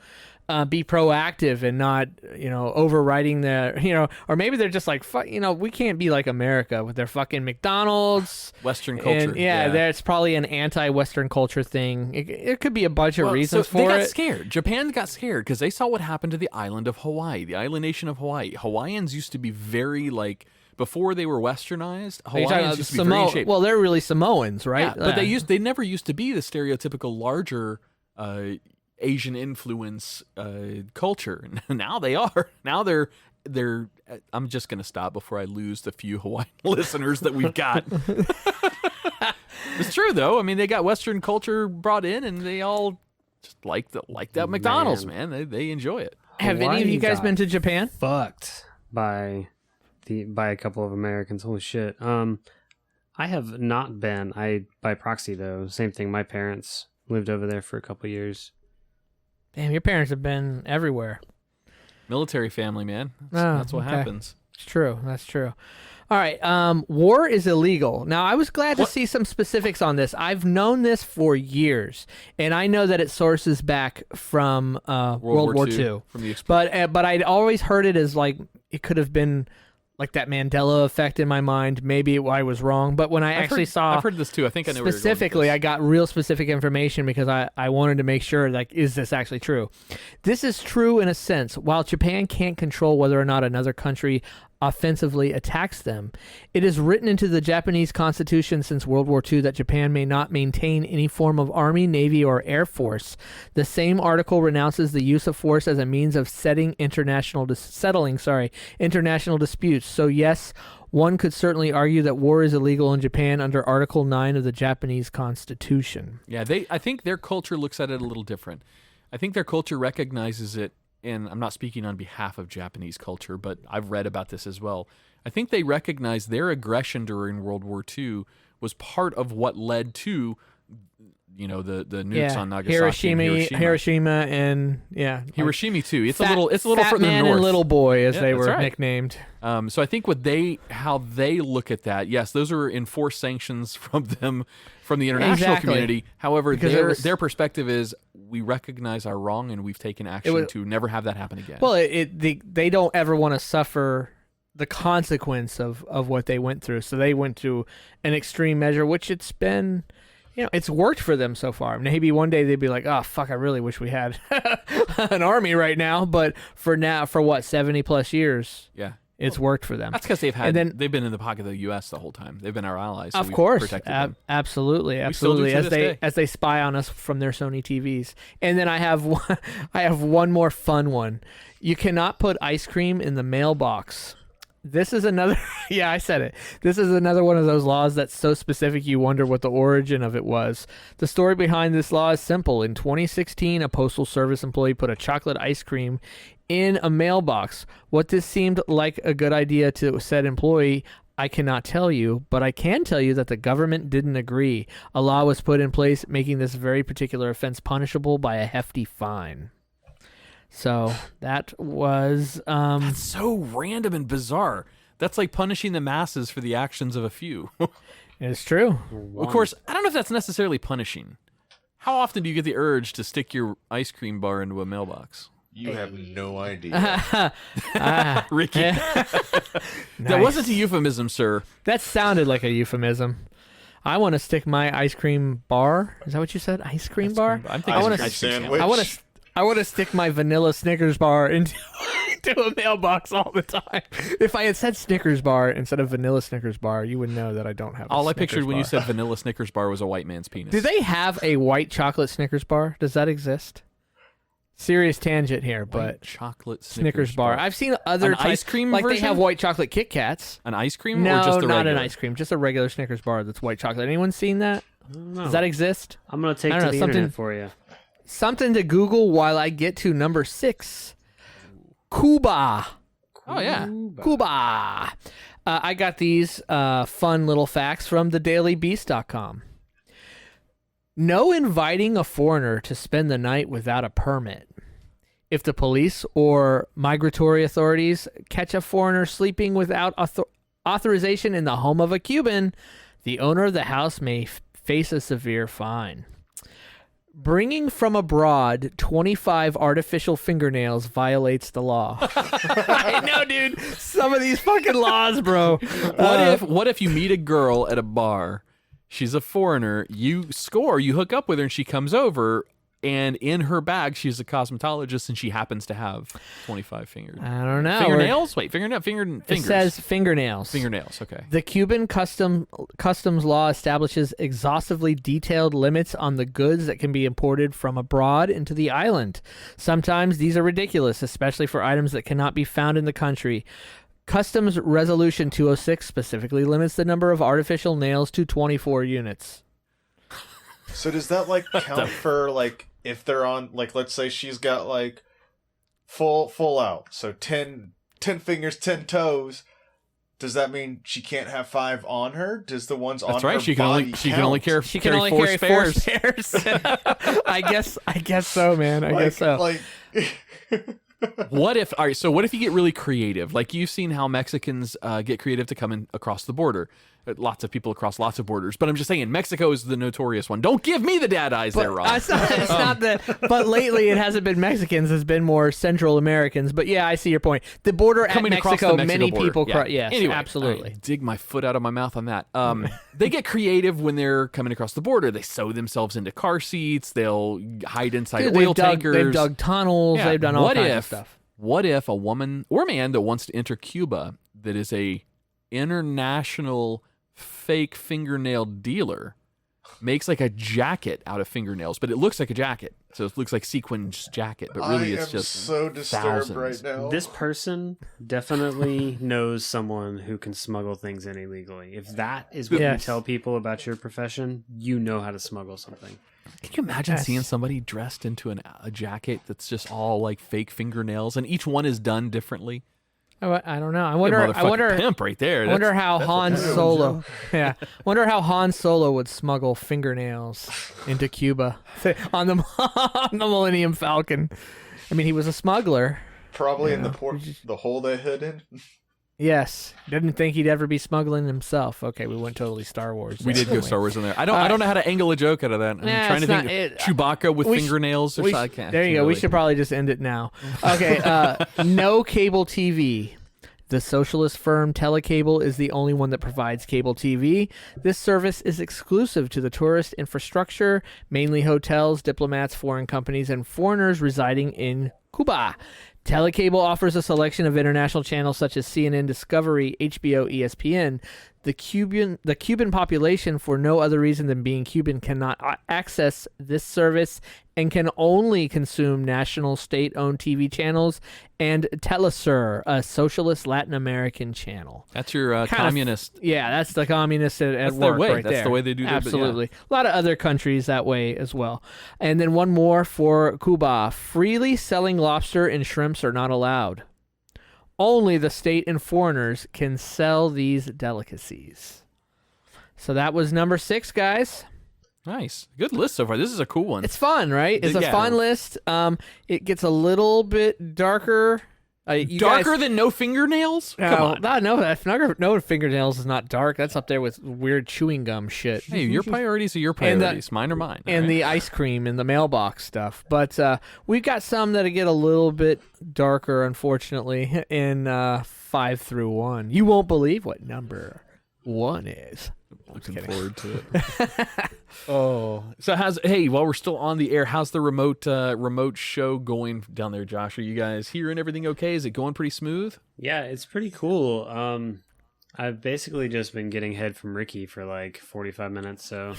be proactive and not, overriding the, or maybe they're just like, we can't be like America with their fucking McDonald's. Western culture. And there's probably an anti-Western culture thing. It could be a bunch of reasons for they got it. scared. Japan got scared because they saw what happened to the island of Hawaii, the island nation of Hawaii. Hawaiians used to be very before they were westernized, Hawaiians used to be very in shape. Well, they're really Samoans, right? Yeah, but they never used to be the stereotypical larger Asian influence culture. Now they are. Now they're. I'm just gonna stop before I lose the few Hawaiian listeners that we've got. It's true though. I mean, they got Western culture brought in, and they all just like that McDonald's, man. They enjoy it. Have any of you guys been to Japan? Fucked by a couple of Americans. Holy shit. I have not been. By proxy though. Same thing. My parents lived over there for a couple years. Damn, your parents have been everywhere. Military family, man. That's what happens. It's true. That's true. All right. War is illegal. Now, I was glad to see some specifics on this. I've known this for years, and I know that it sources back from World War II. From the but I'd always heard it as like it could have been like that Mandela effect in my mind. Maybe I was wrong, but when I've heard this too. I think I know specifically. I got real specific information because I wanted to make sure, like, is this actually true? This is true in a sense. While Japan can't control whether or not another country offensively attacks them, it is written into the Japanese constitution since World War II that Japan may not maintain any form of army, navy, or air force. The same article renounces the use of force as a means of settling international disputes. So yes, one could certainly argue that war is illegal in Japan under Article 9 of the Japanese constitution. Yeah, I think their culture looks at it a little different. I think their culture recognizes it. And I'm not speaking on behalf of Japanese culture, but I've read about this as well. I think they recognize their aggression during World War II was part of what led to, the nukes on Nagasaki and Hiroshima, and Hiroshima too. It's a little fat further man north. And little boy, as they were right. nicknamed. So I think how they look at that, yes, those are enforced sanctions from them, from the international community. However, their perspective is we recognize our wrong and we've taken action to never have that happen again. Well, they don't ever want to suffer the consequence of what they went through. So they went to an extreme measure, which it's been, it's worked for them so far. Maybe one day they'd be like, oh, fuck, I really wish we had an army right now. But for 70 plus years. Yeah. It's worked for them. That's because they've been in the pocket of the U.S. the whole time. They've been our allies. So of course, protected them. Absolutely. As they spy on us from their Sony TVs. And then I have one more fun one. You cannot put ice cream in the mailbox. This is another. Yeah, I said it. This is another one of those laws that's so specific you wonder what the origin of it was. The story behind this law is simple. In 2016, a postal service employee put a chocolate ice cream in a mailbox. What this seemed like a good idea to said employee, I cannot tell you, but I can tell you that the government didn't agree. A law was put in place making this very particular offense punishable by a hefty fine. So that was that's so random and bizarre. That's like punishing the masses for the actions of a few. It's true. Of course, I don't know if that's necessarily punishing. How often do you get the urge to stick your ice cream bar into a mailbox? You have no idea. Ricky. That wasn't a euphemism, sir. That sounded like a euphemism. I want to stick my ice cream bar. Is that what you said? Ice cream bar? I'm thinking ice cream sandwich. I want to stick my vanilla Snickers bar into a mailbox all the time. If I had said Snickers bar instead of vanilla Snickers bar, you would know that I don't have. All I pictured when you said vanilla Snickers bar was a white man's penis. Do they have a white chocolate Snickers bar? Does that exist? Serious tangent here, White but chocolate Snickers bar. I've seen other ice cream like version? they have white chocolate Kit Kats. An ice cream? No, or just a not regular? an ice cream. Just a regular Snickers bar that's white chocolate. Anyone seen that? No. Does that exist? I'm gonna take I to don't the know, something- internet for you. Something to Google while I get to number 6. Cuba. Oh, yeah. Cuba. I got these fun little facts from thedailybeast.com. No inviting a foreigner to spend the night without a permit. If the police or migratory authorities catch a foreigner sleeping without authorization in the home of a Cuban, the owner of the house may face a severe fine. Bringing from abroad 25 artificial fingernails violates the law. I know, dude. Some of these fucking laws, bro. What if you meet a girl at a bar, she's a foreigner, you hook up with her and she comes over, and in her bag she's a cosmetologist and she happens to have 25 fingers. I don't know. Fingernails? Wait, fingers. It says fingernails. Fingernails, okay. The Cuban customs law establishes exhaustively detailed limits on the goods that can be imported from abroad into the island. Sometimes these are ridiculous, especially for items that cannot be found in the country. Customs Resolution 206 specifically limits the number of artificial nails to 24 units. So does that like count for like if they're on like let's say she's got like full out, so 10 fingers, 10 toes. Does that mean she can't have 5 on her? Does the ones on That's right. her She can only She can only carry 4 spares. I guess so, man. I guess so. Like What if you get really creative? Like you've seen how Mexicans get creative to come in across the border. Lots of people across lots of borders. But I'm just saying, Mexico is the notorious one. Don't give me the dad eyes there, Rob. It's not that. But lately, it hasn't been Mexicans. It's been more Central Americans. But yeah, I see your point. The border Coming at across Mexico, the Mexico many border. people. Yeah. Yes, Anyway, absolutely. I dig my foot out of my mouth on that. They get creative when they're coming across the border. They sew themselves into car seats. They'll hide inside Dude, oil tankers. They've dug tunnels. Yeah. They've done all kinds of stuff. What if a woman or man that wants to enter Cuba that is a international fake fingernail dealer makes like a jacket out of fingernails, but it looks like a jacket, so it looks like sequins jacket, but really it's just so disturbed thousands. right now. This person definitely knows someone who can smuggle things in illegally. If that is what Yes. you tell people about your profession, you know how to smuggle something. Can you imagine Yes. seeing somebody dressed into a jacket that's just all like fake fingernails, and each one is done differently? I don't know. I A wonder. motherfucking pimp right there. I wonder how That's Han what that is. Solo. Yeah, wonder how Han Solo would smuggle fingernails into Cuba on the Millennium Falcon. I mean, he was a smuggler. Probably in the hole they hid in. Yes, didn't think he'd ever be smuggling himself. Okay, we went totally Star Wars. We did go Star Wars in there. I don't know how to angle a joke out of that. I'm trying to think. Chewbacca with fingernails or something. There you go. We should probably just end it now. Okay. No cable TV. The socialist firm Telecable is the only one that provides cable TV. This service is exclusive to the tourist infrastructure, mainly hotels, diplomats, foreign companies, and foreigners residing in Cuba. Telecable offers a selection of international channels such as CNN, Discovery, HBO, ESPN. The Cuban population, for no other reason than being Cuban, cannot access this service and can only consume national state-owned TV channels and Telesur, a socialist Latin American channel. That's your communist. Yeah, that's the communist at That's work their way. right That's there. the way they do their Absolutely. A lot of other countries that way as well. And then one more for Cuba. Freely selling lobster and shrimps are not allowed. Only the state and foreigners can sell these delicacies. So that was number 6, guys. Nice. Good list so far. This is a cool one. It's fun, right? It's a Yeah. fun list. It gets a little bit darker. Darker than no fingernails? Come on. No fingernails is not dark. That's up there with weird chewing gum shit. Hey, your priorities are your And priorities. Mine are mine. And all right? the ice cream and the mailbox stuff. But we've got some that get a little bit darker, unfortunately, in 5 through 1. You won't believe what number one is. Looking forward to it. Oh, so while we're still on the air, how's the remote show going down there, Josh? Are you guys hearing everything okay? Is it going pretty smooth? Yeah, it's pretty cool. I've basically just been getting head from Ricky for like 45 minutes, so...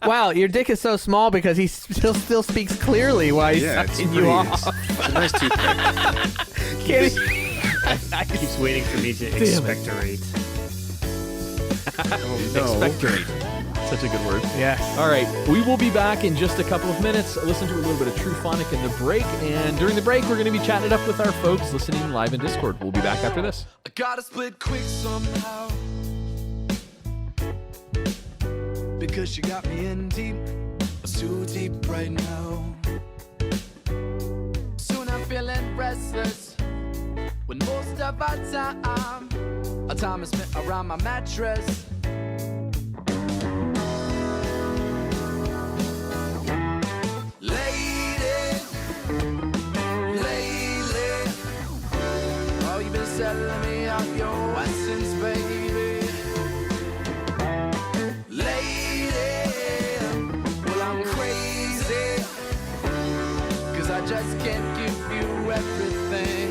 Wow, your dick is so small because he still speaks clearly while he's sucking you off. It's a nice toothpick. He keeps waiting for me to expectorate. Oh, no. Expectorate. Such a good word. Yeah. All right, we will be back in just a couple of minutes. Listen to a little bit of True Phonic in the break, and during the break, we're going to be chatting it up with our folks listening live in Discord. We'll be back after this. I gotta split quick somehow, because you got me in deep, too deep right now. Soon I'm feeling restless, when most of our time is spent around my mattress. Selling me out your essence, baby. Lady, well, I'm crazy, 'cause I just can't give you everything.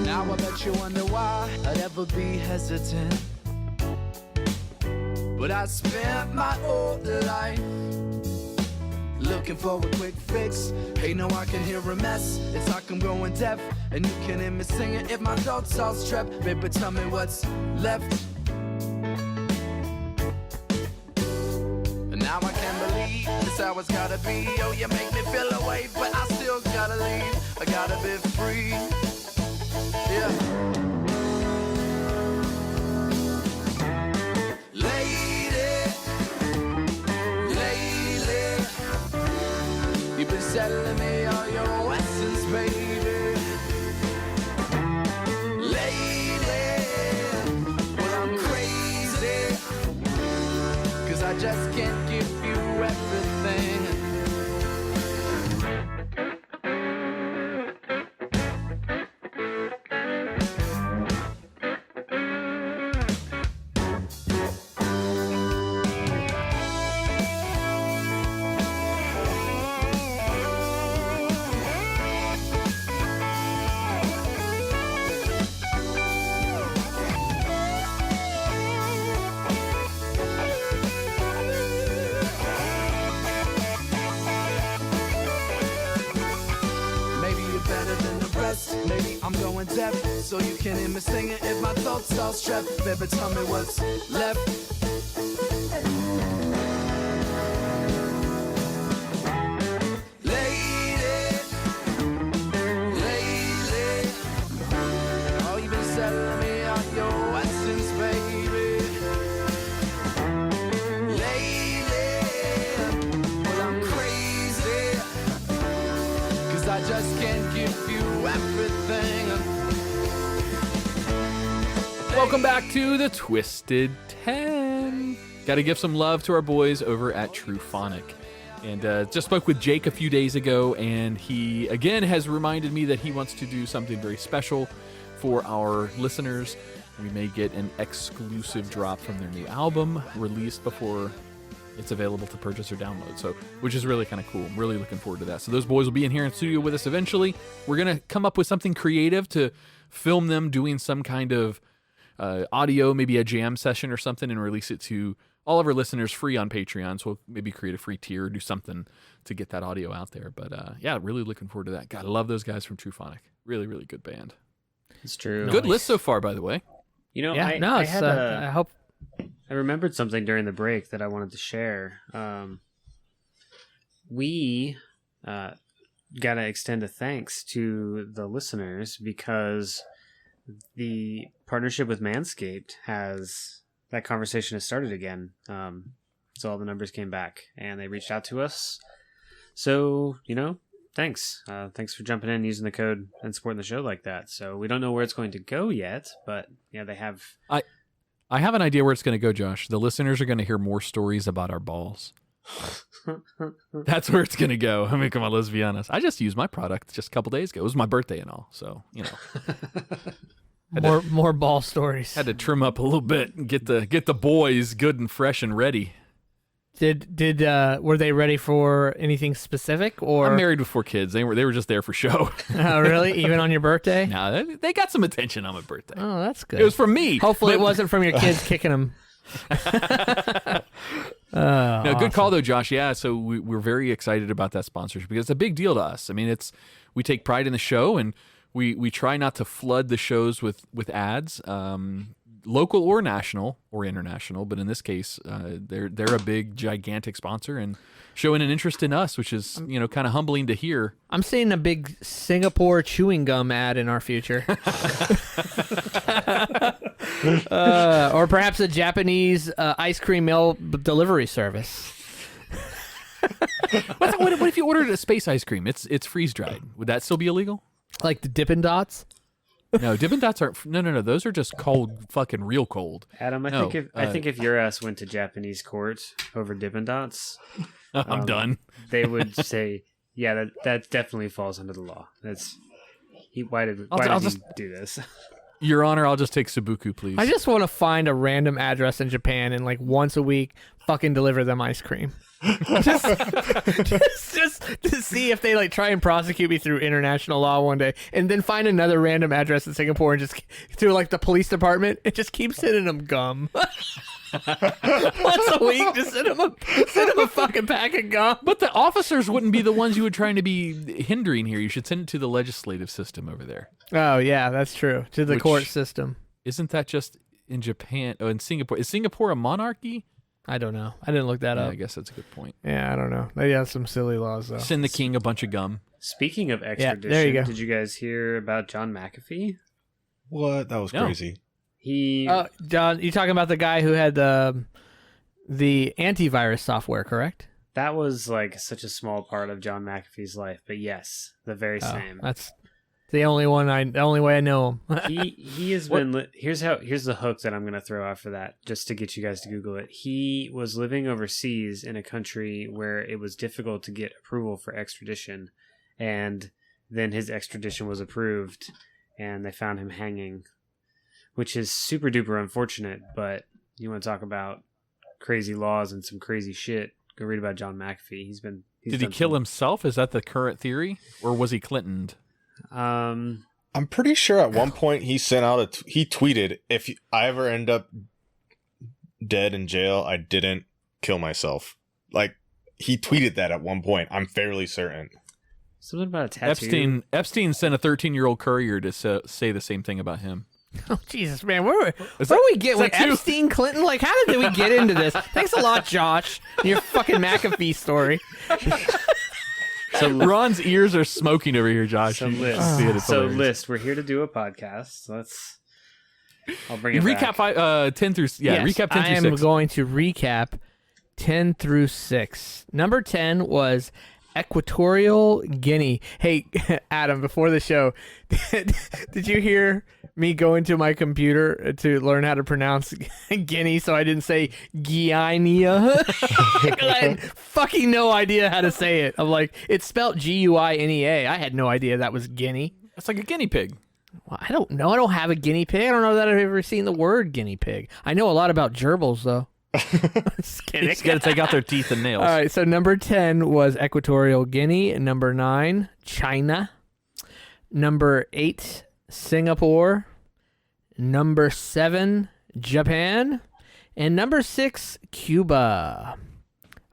Now I bet you wonder why I'd ever be hesitant. But I spent my whole life looking for a quick fix. Hey, no, I can hear a mess. It's like I'm going deaf, and you can hear me singing if my thoughts all strapped. Baby, tell me what's left. And now I can't believe this how it's gotta be. Oh, you make me feel away, but I still gotta leave. I gotta be free. Yeah. You've been selling me all your essence, baby. Lady, well, I'm crazy, 'cause I just can't give you everything. Maybe I'm going deaf, so you can hear me singing if my thoughts all strapped. Baby, tell me what's left. Lady, oh, you've been selling me out your essence, baby. Lady, well, I'm crazy, 'cause I just can't give you everything. Welcome back to the Twisted 10. Got to give some love to our boys over at True Phonic. And just spoke with Jake a few days ago, and he, again, has reminded me that he wants to do something very special for our listeners. We may get an exclusive drop from their new album released before it's available to purchase or download, so which is really kind of cool. I'm really looking forward to that. So those boys will be in here in studio with us eventually. We're going to come up with something creative to film them doing some kind of audio, maybe a jam session or something, and release it to all of our listeners free on Patreon. So we'll maybe create a free tier or do something to get that audio out there. But yeah, really looking forward to that. God, I love those guys from True Phonic. Really, really good band. It's true. Good list so far, by the way. You know, Yeah, I hope. I remembered something during the break that I wanted to share. We got to extend a thanks to the listeners because the partnership with Manscaped that conversation has started again. So all the numbers came back and they reached out to us. So, thanks. Thanks for jumping in, using the code and supporting the show like that. So we don't know where it's going to go yet, but they have... I have an idea where it's going to go, Josh. The listeners are going to hear more stories about our balls. That's where it's gonna go. I mean, come on, let's be honest. I just used my product just a couple days ago. It was my birthday and all, so more ball stories. Had to trim up a little bit and get the boys good and fresh and ready. Did were they ready for anything specific, or? I'm married with 4 kids. They were just there for show. Oh, really? Even on your birthday? No, they got some attention on my birthday. Oh, that's good. It was from me. Hopefully, it wasn't from your kids kicking them. No, awesome. Good call though, Josh. Yeah, so we're very excited about that sponsorship because it's a big deal to us. I mean, we take pride in the show, and we try not to flood the shows with ads. Local or national or international, but in this case, they're a big, gigantic sponsor and showing an interest in us, which is kind of humbling to hear. I'm seeing a big Singapore chewing gum ad in our future, or perhaps a Japanese ice cream mail delivery service. What if you ordered a space ice cream? It's freeze dried. Would that still be illegal? Like the Dippin' Dots? No, Dippin' Dots aren't. No. Those are just cold, fucking real cold. Adam, I think if your ass went to Japanese court over Dippin' Dots, I'm done. They would say, yeah, that definitely falls under the law. Why did he do this? Your Honor, I'll just take Sabuku, please. I just want to find a random address in Japan and like once a week fucking deliver them ice cream. just to see if they like try and prosecute me through international law one day, and then find another random address in Singapore and just through like the police department, it just keeps sending them gum. Once a week, just send them a fucking pack of gum. But the officers wouldn't be the ones you would trying to be hindering here. You should send it to the legislative system over there. Oh yeah, that's true. To the court system. Isn't that just in Japan? Oh, in Singapore. Is Singapore a monarchy? I don't know. I didn't look that up. I guess that's a good point. Yeah, I don't know. They have some silly laws though. Send the king a bunch of gum. Speaking of extradition, there you go. Did you guys hear about John McAfee? What? That was crazy. John, you talking about the guy who had the antivirus software, correct? That was like such a small part of John McAfee's life, but yes, the very same. That's the only way I know him. he has been. Here's the hook that I'm going to throw out for that, just to get you guys to Google it. He was living overseas in a country where it was difficult to get approval for extradition, and then his extradition was approved, and they found him hanging, which is super duper unfortunate. But you want to talk about crazy laws and some crazy shit? Go read about John McAfee. Did he kill himself? Is that the current theory, or was he Clintoned? I'm pretty sure at one point he sent out he tweeted, if I ever end up dead in jail, I didn't kill myself. Like, he tweeted that at one point. I'm fairly certain. Something about a tattoo. Epstein sent a 13-year-old courier to say the same thing about him. Oh Jesus, man! Where we get with Epstein, Clinton? Like, how did we get into this? Thanks a lot, Josh. Your fucking McAfee story. So Ron's ears are smoking over here, Josh. So List, we're here to do a podcast. I'll bring it recap back. 10 through recap 10 through 6. I am going to recap 10 through 6. Number 10 was Equatorial Guinea. Hey, Adam, before the show, did you hear me go into my computer to learn how to pronounce Guinea so I didn't say Guiana? I had fucking no idea how to say it. I'm like, it's spelled Guinea. I had no idea that was Guinea. It's like a guinea pig. Well, I don't know. I don't have a guinea pig. I don't know that I've ever seen the word guinea pig. I know a lot about gerbils, though. Just kidding. Just got to take out their teeth and nails. All right, so number 10 was Equatorial Guinea. Number 9, China. Number 8, Singapore. Number 7, Japan. And number 6, Cuba.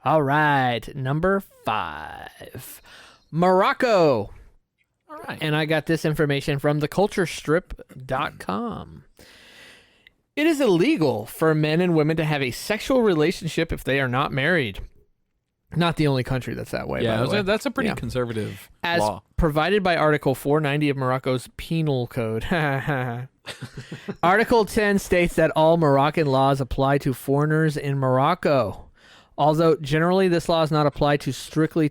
All right, number 5, Morocco. All right. And I got this information from theculturestrip.com. It is illegal for men and women to have a sexual relationship if they are not married. Not the only country that's that way, by the way. That's a pretty conservative As law. provided by Article 490 of Morocco's Penal Code. Article 10 states that all Moroccan laws apply to foreigners in Morocco. Although generally this law is not applied to strictly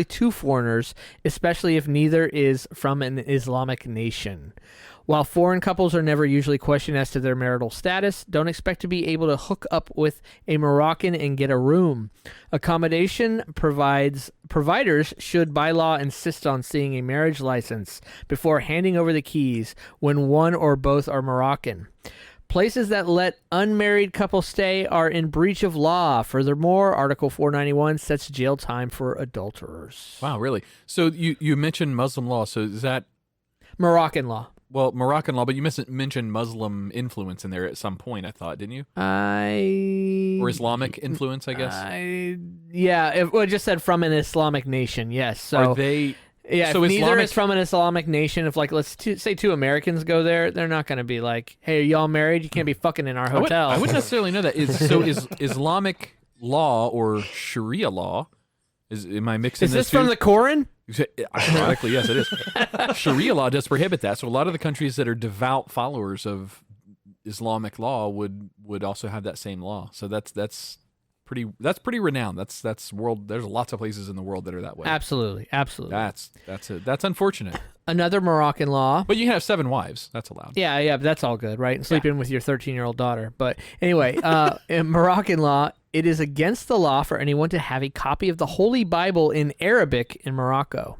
to foreigners, especially if neither is from an Islamic nation. While foreign couples are never usually questioned as to their marital status, don't expect to be able to hook up with a Moroccan and get a room. Accommodation providers should by law insist on seeing a marriage license before handing over the keys when one or both are Moroccan. Places that let unmarried couples stay are in breach of law. Furthermore, Article 491 sets jail time for adulterers. Wow, really? So you mentioned Muslim law. So is that Moroccan law? Well, Moroccan law, but you mentioned Muslim influence in there at some point, I thought, didn't you? Or Islamic influence, I guess? It just said from an Islamic nation, yes. So are they... Yeah, so if neither is from an Islamic nation, if, like, let's say two Americans go there, they're not going to be like, hey, are y'all married? You can't be fucking in our hotel. I wouldn't necessarily know that. Is Islamic law or Sharia law, am I mixing this? Is this two? from the Quran? Ironically, yes, it is. Sharia law does prohibit that. So a lot of the countries that are devout followers of Islamic law would also have that same law. So that's pretty renowned. That's world. There's lots of places in the world that are that way. Absolutely. That's unfortunate. Another Moroccan law. But you can have 7 wives. That's allowed. Yeah, but that's all good, right? And sleep in with your 13-year-old daughter. But anyway, in Moroccan law, it is against the law for anyone to have a copy of the Holy Bible in Arabic in Morocco.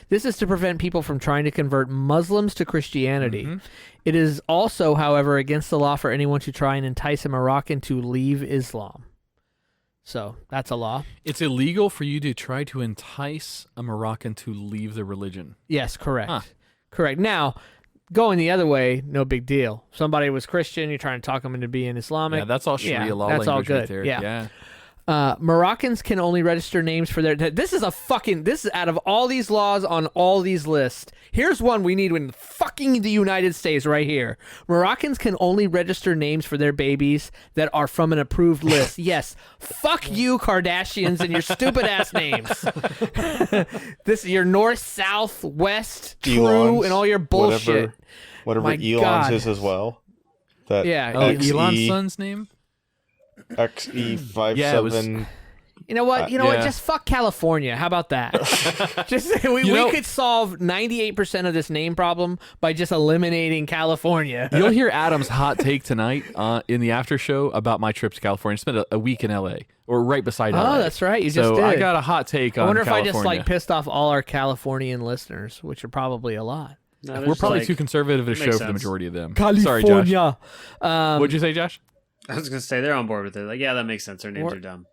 This is to prevent people from trying to convert Muslims to Christianity. Mm-hmm. It is also, however, against the law for anyone to try and entice a Moroccan to leave Islam. So that's a law. It's illegal for you to try to entice a Moroccan to leave the religion. Yes, correct. Correct. Now, going the other way, no big deal. Somebody was Christian, you're trying to talk them into being Islamic. Yeah, that's all Sharia law that's language all good. right there. Yeah. Moroccans can only register names for their... This is out of all these laws on all these lists. Here's one we need in fucking the United States right here. Moroccans can only register names for their babies that are from an approved list. Yes. Fuck you, Kardashians, and your stupid ass names. Your north, south, west, true, and all your bullshit. Whatever Elon's is as well. Elon's son's name? XE57. You know what? Just fuck California. How about that? We could solve 98% of this name problem by just eliminating California. You'll hear Adam's hot take tonight in the after show about my trip to California. I spent a week in LA, or right beside LA. Oh, that's right. You just did. I got a hot take on California. I wonder if I just pissed off all our Californian listeners, which are probably a lot. No, we're probably too conservative to show for the majority of them. California. Sorry, Josh. What'd you say, Josh? I was going to say, they're on board with it. Like, yeah, that makes sense. Their names are dumb.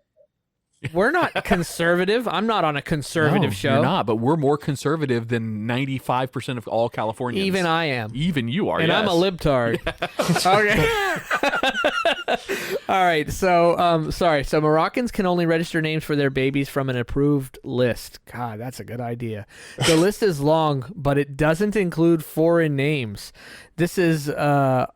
We're not conservative. I'm not on a conservative show. You're not, but we're more conservative than 95% of all Californians. Even I am. Even you are, and yes. I'm a libtard. Okay. All right. So, sorry. So Moroccans can only register names for their babies from an approved list. God, that's a good idea. The list is long, but it doesn't include foreign names. This is to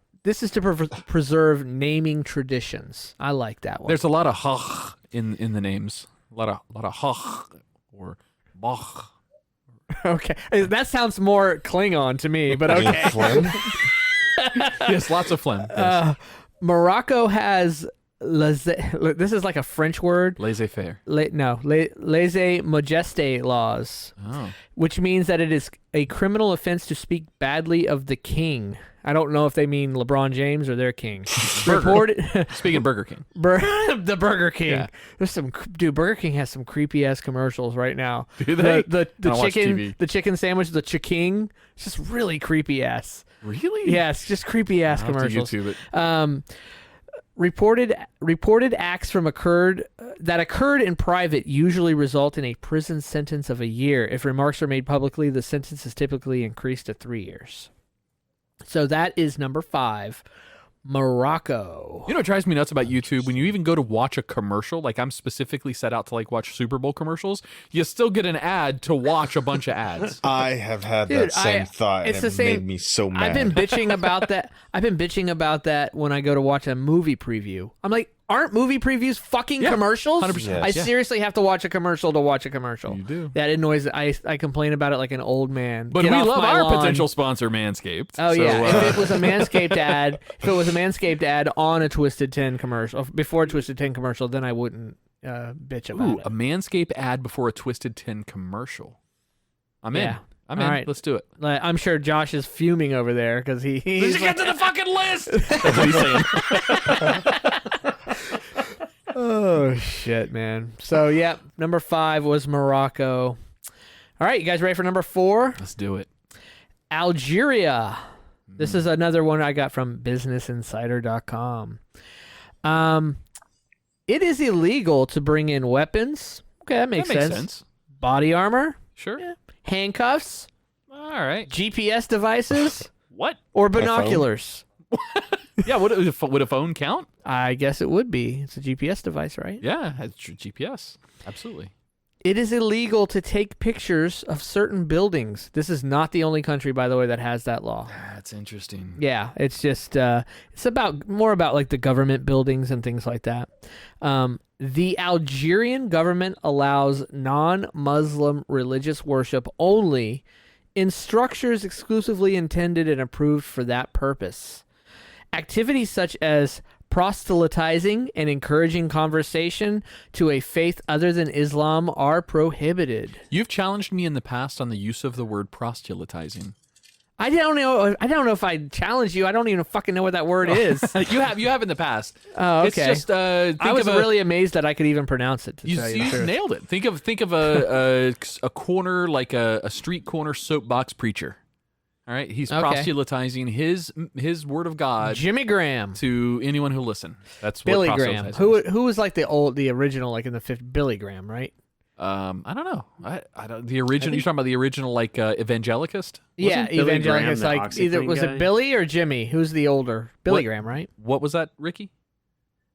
preserve naming traditions. I like that one. There's a lot of hach in the names. A lot of hach or bach. Okay, that sounds more Klingon to me, but okay. Yes, lots of phlegm. Yes. Morocco has this is like a French word. Laissez-faire. Lèse-majesté laws, which means that it is a criminal offense to speak badly of the king. I don't know if they mean LeBron James or their king. Speaking of Burger King. The Burger King. Yeah. There's Burger King has some creepy ass commercials right now. Do they? The chicken sandwich, the chiking, it's just really creepy ass. Really? Yeah, it's just creepy ass commercials. Have to YouTube it. Reported acts that occurred in private usually result in a prison sentence of a year. If remarks are made publicly, the sentence is typically increased to 3 years. So that is number 5, Morocco. You know what drives me nuts about YouTube? When you even go to watch a commercial, like I'm specifically set out to watch Super Bowl commercials, you still get an ad to watch a bunch of ads. I have had that same thought, and it made me so mad. I've been bitching about that when I go to watch a movie preview. I'm like, aren't movie previews fucking commercials? 100%. Yes. I seriously have to watch a commercial to watch a commercial. You do. That annoys. I complain about it like an old man. But we love our potential sponsor, Manscaped. Oh yeah, if it was a Manscaped ad, on a Twisted 10 commercial, before a Twisted 10 commercial, then I wouldn't bitch about it. A Manscaped ad before a Twisted 10 commercial. I'm in. I'm in. All right. Let's do it. I'm sure Josh is fuming over there because he's Let's get to the fucking list. That's what he's saying. Oh, shit, man. So, yeah, number 5 was Morocco. All right, you guys ready for number 4? Let's do it. Algeria. This is another one I got from businessinsider.com. It is illegal to bring in weapons. Okay, that makes sense. Body armor. Sure. Yeah. Handcuffs. All right. GPS devices. What? Or binoculars. Yeah, would a phone count? I guess it would be. It's a GPS device, right? Yeah, it's GPS. Absolutely. It is illegal to take pictures of certain buildings. This is not the only country, by the way, that has that law. That's interesting. Yeah, it's just it's more about like the government buildings and things like that. The Algerian government allows non-Muslim religious worship only in structures exclusively intended and approved for that purpose. Activities such as proselytizing and encouraging conversation to a faith other than Islam are prohibited. You've challenged me in the past on the use of the word proselytizing. I don't know if I challenged you. I don't even fucking know what that word is. You have in the past. Oh, okay. It's just I was really amazed that I could even pronounce it. You nailed it. Think of a corner, like a street corner soapbox preacher. All right, he's proselytizing his word of God, Jimmy Graham, to anyone who listen. That's Billy what Graham. Is. Who was like the original, like in the 50s, Billy Graham, right? I don't know. I don't. The original. You're talking about the original, like evangelicist? Yeah, evangelicist. Like either was it Billy or Jimmy? Who's the older? Billy Graham, right? What was that, Ricky?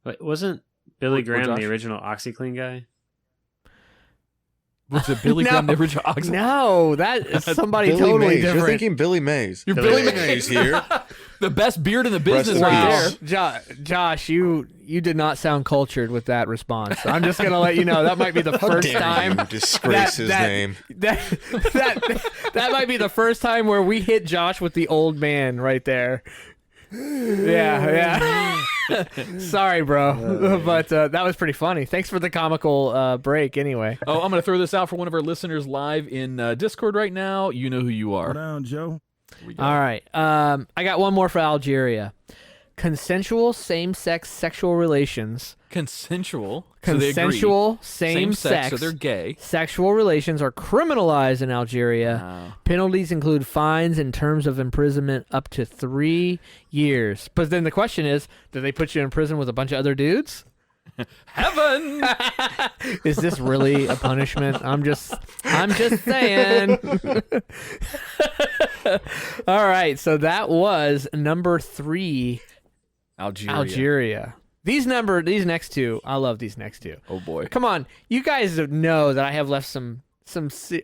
Wait, wasn't Billy Graham the original OxyClean guy? Was it Billy Graham, the original OxyClean? No, that is somebody Billy totally Mays. different. You're thinking Billy Mays. You're Billy Mays here. The best beard in the business Rest right in there. Josh, you did not sound cultured with that response. I'm just gonna let you know that might be the first time. You disgrace his name. That might be the first time where we hit Josh with the old man right there. Yeah. Sorry, bro, but that was pretty funny. Thanks for the comical break. Anyway. Oh, I'm gonna throw this out for one of our listeners live in Discord right now. You know who you are. Go down, Joe. All right. I got one more for Algeria. Consensual same-sex sexual relations. Consensual, Consensual so same-sex. So they're gay. Sexual relations are criminalized in Algeria. Wow. Penalties include fines and terms of imprisonment up to 3 years. But then the question is, do they put you in prison with a bunch of other dudes? Heaven! Is this really a punishment? I'm just saying. All right, so that was number 3. Algeria. These next two, I love these next two. Oh boy. Come on, you guys know that I have left some.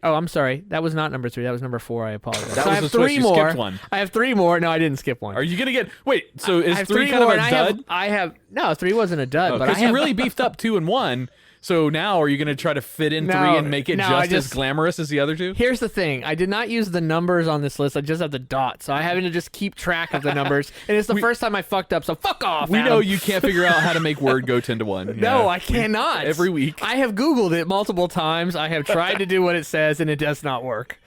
Oh, I'm sorry. That was not number 3. That was number 4. I apologize. That so was I have the twist. 3 You more. skipped one. I have 3 more. No, I didn't skip one. Are you gonna get? Wait. So is I have 3 3 kind of more, a and dud? I have no 3 wasn't a dud, but Because you really beefed up 2 and 1. So now are you going to try to fit in 3 and make it just as glamorous as the other 2? Here's the thing. I did not use the numbers on this list. I just have the dots. So I having to just keep track of the numbers. And it's the first time I fucked up. So fuck off, We Adam. know you can't figure out how to make Word go 10 to 1. No, I cannot. Every week. I have Googled it multiple times. I have tried to do what it says, and it does not work.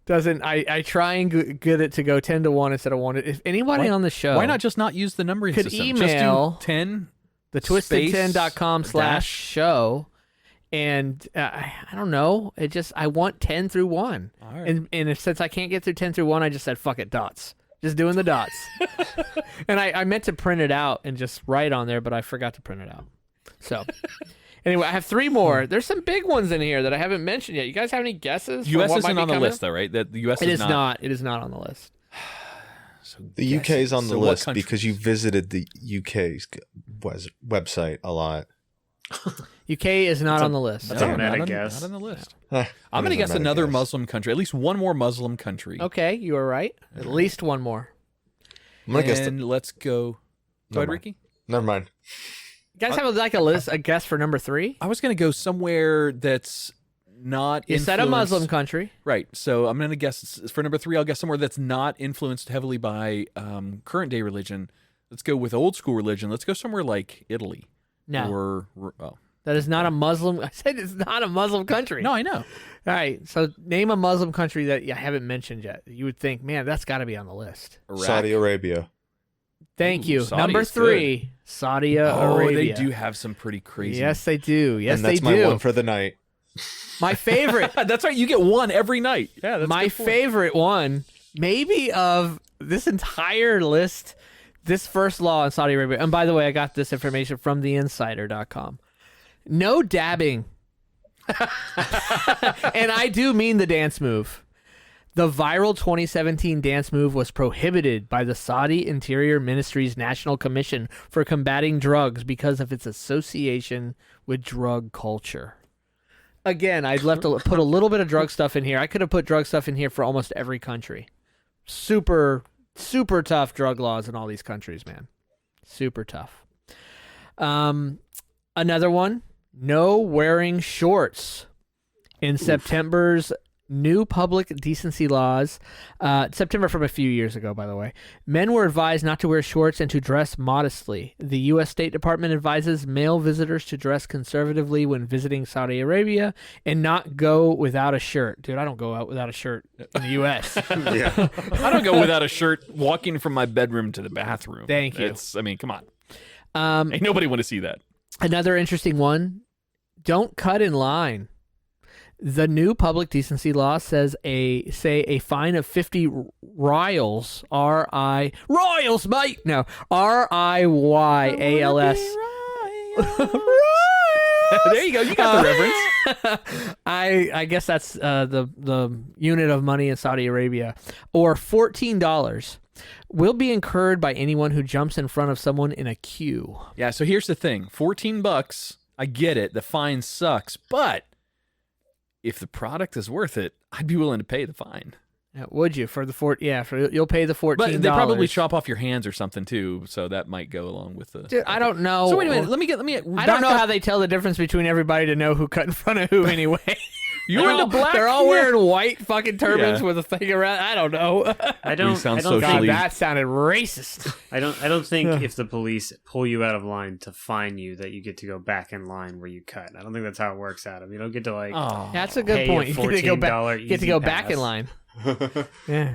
I try and get it to go 10 to 1 instead of 1. If anybody on the show... Why not just not use the numbering could system? email just do 10... the twisted10.com/show. And I don't know. I want 10 through 1. All right. And since I can't get through 10 through 1, I just said, fuck it, dots. Just doing the dots. And I meant to print it out and just write on there, but I forgot to print it out. So anyway, I have 3 more. There's some big ones in here that I haven't mentioned yet. You guys have any guesses? U.S. isn't on the list, though, right? That the U.S. is not. It is not on the list. The UK is on the list countries? because you visited the UK's website a lot. UK is not on the list. That's a meta guess. Not on the list. I'm going to guess another Muslim country. At least one more Muslim country. Okay, you are right. At least one more. I'm gonna guess. And let's go. Go ahead, Ricky. Never mind. You guys have like a guess for number 3? I was going to go somewhere that's not You said a Muslim country. Right. So I'm going to guess for number 3, I'll guess somewhere that's not influenced heavily by current day religion. Let's go with old school religion. Let's go somewhere like Italy. No. Or That is not a Muslim. I said it's not a Muslim country. No, I know. All right. So name a Muslim country that you haven't mentioned yet. You would think, man, that's got to be on the list. Iraq. Saudi Arabia. Thank you. Saudi Number is 3, Saudi Oh, Arabia. they do have some pretty crazy. Yes, they do. Yes, And that's they my do. one for the night. My favorite. That's right. You get one every night. Yeah, that's My favorite one, maybe of this entire list, this first law in Saudi Arabia. And by the way, I got this information from theinsider.com. No dabbing. And I do mean the dance move. The viral 2017 dance move was prohibited by the Saudi Interior Ministry's National Commission for Combating Drugs because of its association with drug culture. Again, I'd left to put a little bit of drug stuff in here. I could have put drug stuff in here for almost every country. Super, super tough drug laws in all these countries, man. Super tough. Another one, no wearing shorts. In September's new public decency laws, September from a few years ago, by the way, men were advised not to wear shorts and to dress modestly. The U.S. State Department advises male visitors to dress conservatively when visiting Saudi Arabia and not go without a shirt. Dude, I don't go out without a shirt in the U.S. Yeah. I don't go without a shirt walking from my bedroom to the bathroom. Thank you. I mean, come on. Ain't nobody want to see that. Another interesting one, don't cut in line. The new public decency law says a fine of 50 rials, Royals, mate. No, RIYALS. There you go. You got the reference. I guess that's the unit of money in Saudi Arabia, or $14 will be incurred by anyone who jumps in front of someone in a queue. Yeah. So here's the thing: $14. I get it. The fine sucks, but if the product is worth it, I'd be willing to pay the fine. Yeah, would you for the you'll pay the $14? But they probably chop off your hands or something too, so that might go along with the. Dude, I don't know. So wait a minute. Let me. I don't know how they tell the difference between everybody to know who cut in front of who anyway. You're into black. They're all wearing white fucking turbans with a thing around. I don't know. I don't sound think socially- God, that sounded racist. I don't think if the police pull you out of line to fine you that you get to go back in line where you cut. I don't think that's how it works, Adam. You don't get to like. Oh, That's a good Pay point. a You get to go $14 back in easy line. Yeah.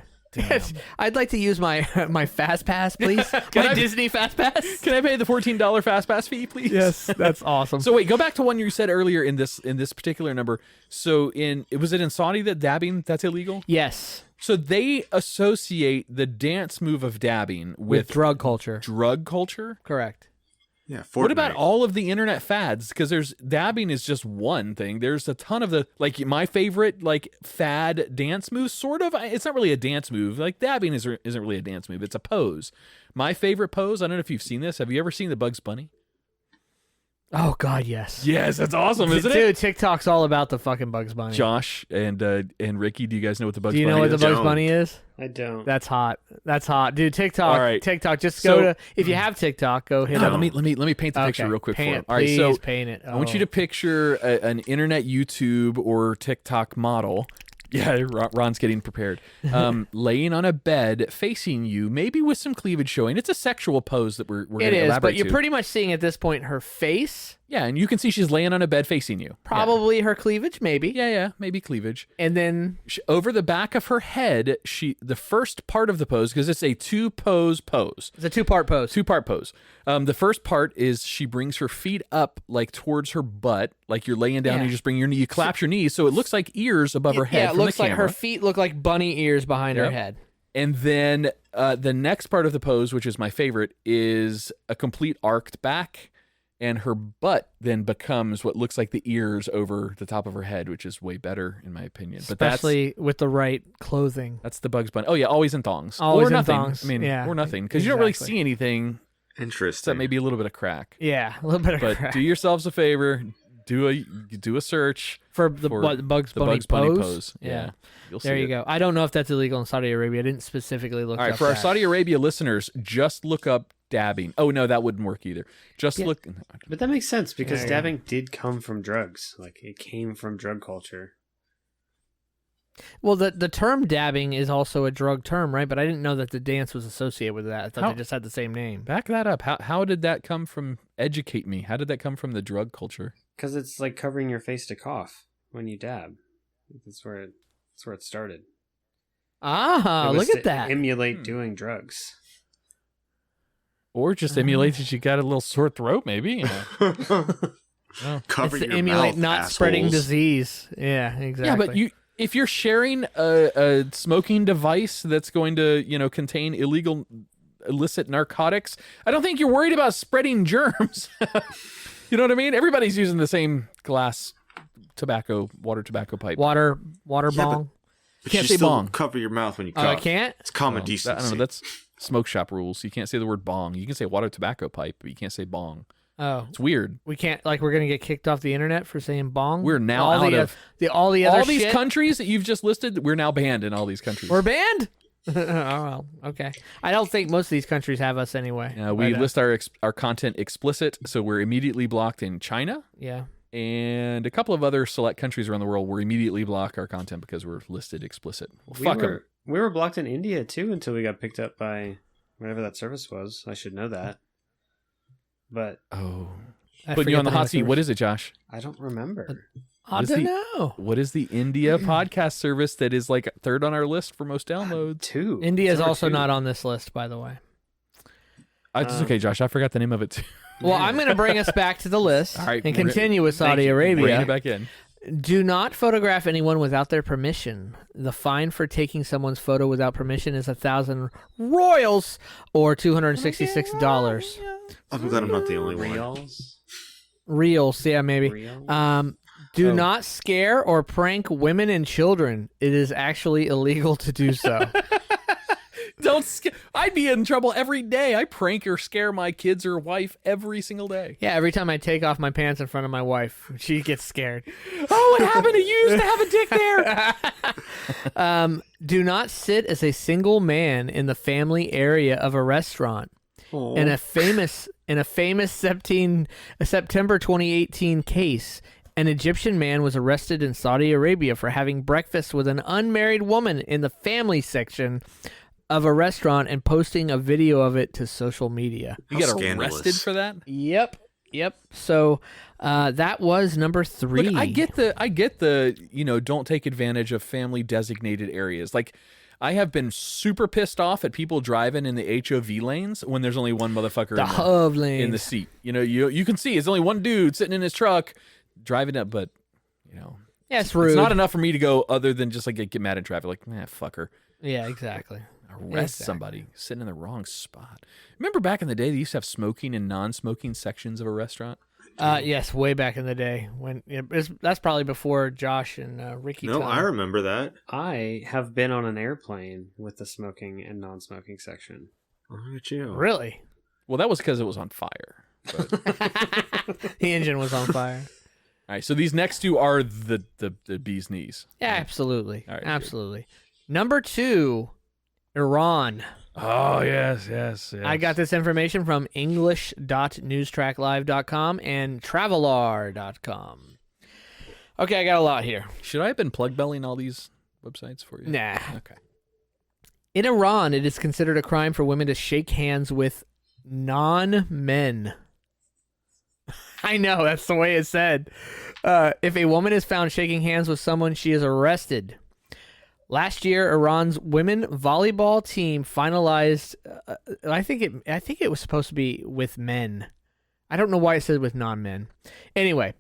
I'd like to use my fast pass, please. My Disney fast pass. Can I pay the $14 fast pass fee, please? Yes, that's awesome. So wait, go back to one you said earlier in this particular number. So was it in Saudi that dabbing that's illegal? Yes, So they associate the dance move of dabbing with drug culture. drug culture. Correct. Yeah. What about all of the internet fads? Because dabbing is just one thing. There's a ton of my favorite fad dance move. Sort of. It's not really a dance move. Like dabbing isn't really a dance move. It's a pose. My favorite pose. I don't know if you've seen this. Have you ever seen the Bugs Bunny? Oh God, yes. Yes, that's awesome, isn't it? Dude, TikTok's all about the fucking Bugs Bunny. Josh and Ricky, do you guys know what the Bugs Bunny is? Do you know what the Bugs Bunny is? I don't. That's hot. That's hot, dude. TikTok. All right. TikTok. Just So- go to if you have TikTok, go hit it. Let me paint the picture real quick paint for you. it. All right, Please so paint it. I want you to picture an internet YouTube or TikTok model. Yeah, Ron's getting prepared. Laying on a bed facing you, maybe with some cleavage showing. It's a sexual pose that we're going to It is, elaborate but you're to. pretty much seeing at this point her face, Yeah, and you can see she's laying on a bed facing you. probably her cleavage, maybe, Yeah, maybe cleavage. and then Over the back of her head, the first part of the pose, because it's a two-pose pose. it's a two-part pose. Two-part pose. The first part is she brings her feet up towards her butt, like you're laying down and you just bring your knee, you collapse your knees, so it looks like ears above her head. Yeah, it from looks the like her camera. feet look like bunny ears behind her Yep. head. And then the next part of the pose, which is my favorite, is a complete arced back, and her butt then becomes what looks like the ears over the top of her head, which is way better in my opinion. But Especially with the right clothing. that's the Bugs Bunny. Oh yeah, always in thongs. Always or in nothing. thongs. I mean, Yeah, or nothing, because you don't really exactly. see anything Interesting. except maybe a little bit of crack. Yeah, a little bit of But crack. do yourselves a favor. Do a search for the Bugs the Bunny Bugs Bunny pose. pose. Yeah. You'll see There you it. go. I don't know if that's illegal in Saudi Arabia. I didn't specifically look. All right, up for our that. Saudi Arabia listeners, just look up dabbing. Oh no, that wouldn't work either. Just Yeah. look. But that makes sense because Yeah, yeah. dabbing did come from drugs. Like it came from drug culture. Well, the term dabbing is also a drug term, right? But I didn't know that the dance was associated with that. I thought How- they just had the same name. Back that up. How did that come from? Educate me. How did that come from the drug culture? Because it's like covering your face to cough when you dab. That's where it started. Ah, look at that. Emulate doing drugs. Or just emulate that you got a little sore throat, maybe. Cover It's your to emulate mouth, not assholes. spreading disease. Yeah, exactly. Yeah, but if you're sharing a smoking device that's going to, contain illicit narcotics, I don't think you're worried about spreading germs. You know what I mean? Everybody's using the same glass water tobacco pipe. Water Yeah, bong. You can't you say still bong. Cover your mouth when you Oh, cough. I can't? It's common I decency. don't know. That's smoke shop rules. You can't say the word bong. You can say water tobacco pipe, but you can't say bong. Oh, It's weird. we can't. Like, we're gonna get kicked off the internet for saying bong. We're now all out the, of all the other all these shit? countries that you've just listed. We're now banned in all these countries. We're banned. Oh, well, okay. I don't think most of these countries have us anyway. We but, list our content explicit, so we're immediately blocked in China. Yeah. And a couple of other select countries around the world will immediately block our content because we're listed explicit. Well, fuck them. We were blocked in India too until we got picked up by whatever that service was. I should know that. But Oh. I Putting you forget on the name hot of seat. service. What is it, Josh? I don't remember. I What is don't the- know. What is the India podcast service that is like third on our list for most downloads? Two. India is It's number also two. not on this list, by the way. It's okay, Josh. I forgot the name of it too. Well, I'm going to bring us back to the list All right, and bring it- continue with Saudi Bring Arabia. it back in. Do not photograph anyone without their permission. The fine for taking someone's photo without permission is 1,000 royals or $266. I'm glad I'm not the only one. Reals. Reals, yeah, maybe. Reals? Do not scare or prank women and children. It is actually illegal to do so. I'd be in trouble every day. I prank or scare my kids or wife every single day. Yeah, every time I take off my pants in front of my wife, she gets scared. Oh, what happened? You used to have a dick there. Do not sit as a single man in the family area of a restaurant. In a famous September 2018 case, an Egyptian man was arrested in Saudi Arabia for having breakfast with an unmarried woman in the family section of a restaurant and posting a video of it to social media. You got Scandalous. arrested for that? Yep. So that was number 3. Look, I get the don't take advantage of family designated areas. Like, I have been super pissed off at people driving in the HOV lanes when there's only one motherfucker the hub lanes. in the seat. You can see it's only one dude sitting in his truck driving up, but Yeah, it's rude. it's not enough for me to go other than just like get mad in traffic. Like, fucker. Yeah, exactly. Arrest somebody sitting in the wrong spot. Remember back in the day, they used to have smoking and non-smoking sections of a restaurant? Yes, way back in the day when that's probably before Josh and Ricky. No, time. I remember that. I have been on an airplane with the smoking and non-smoking section. Oh, look at you. Really? Well, that was because it was on fire. But... The engine was on fire. All right, so these next two are the bee's knees. Yeah, absolutely. All right, Absolutely. Number 2, Iran. Oh, yes. I got this information from english.newstracklive.com and travelar.com. Okay, I got a lot here. Should I have been plug belling all these websites for you? Nah. Okay. In Iran, it is considered a crime for women to shake hands with non-men. I know, that's the way it's said. If a woman is found shaking hands with someone, she is arrested. Last year, Iran's women volleyball team finalized. I think it was supposed to be with men. I don't know why it said with non-men. Anyway,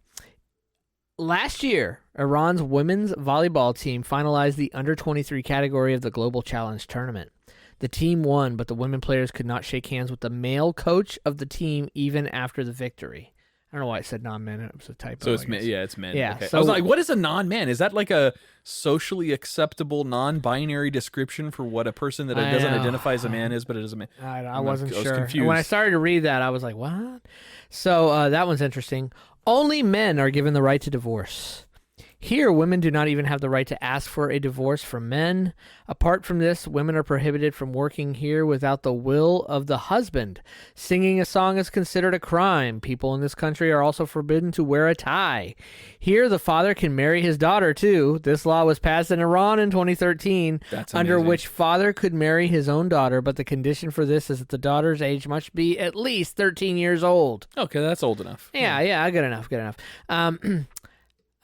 last year, Iran's women's volleyball team finalized the under-23 category of the Global Challenge tournament. The team won, but the women players could not shake hands with the male coach of the team even after the victory. I don't know why it said non-men. It was a typo. So it's I guess. men. Yeah, it's men. Yeah, Okay. so- I was like, what is a non-man? Is that like a socially acceptable non-binary description for what a person that I doesn't know. identify as a man is, but it is a man? I wasn't I was sure. confused. And when I started to read that, I was like, what? So that one's interesting. Only men are given the right to divorce. Here, women do not even have the right to ask for a divorce from men. Apart from this, women are prohibited from working here without the will of the husband. Singing a song is considered a crime. People in this country are also forbidden to wear a tie. Here, the father can marry his daughter, too. This law was passed in Iran in 2013, under which father could marry his own daughter, but the condition for this is that the daughter's age must be at least 13 years old. Okay, that's old enough. Yeah, good enough.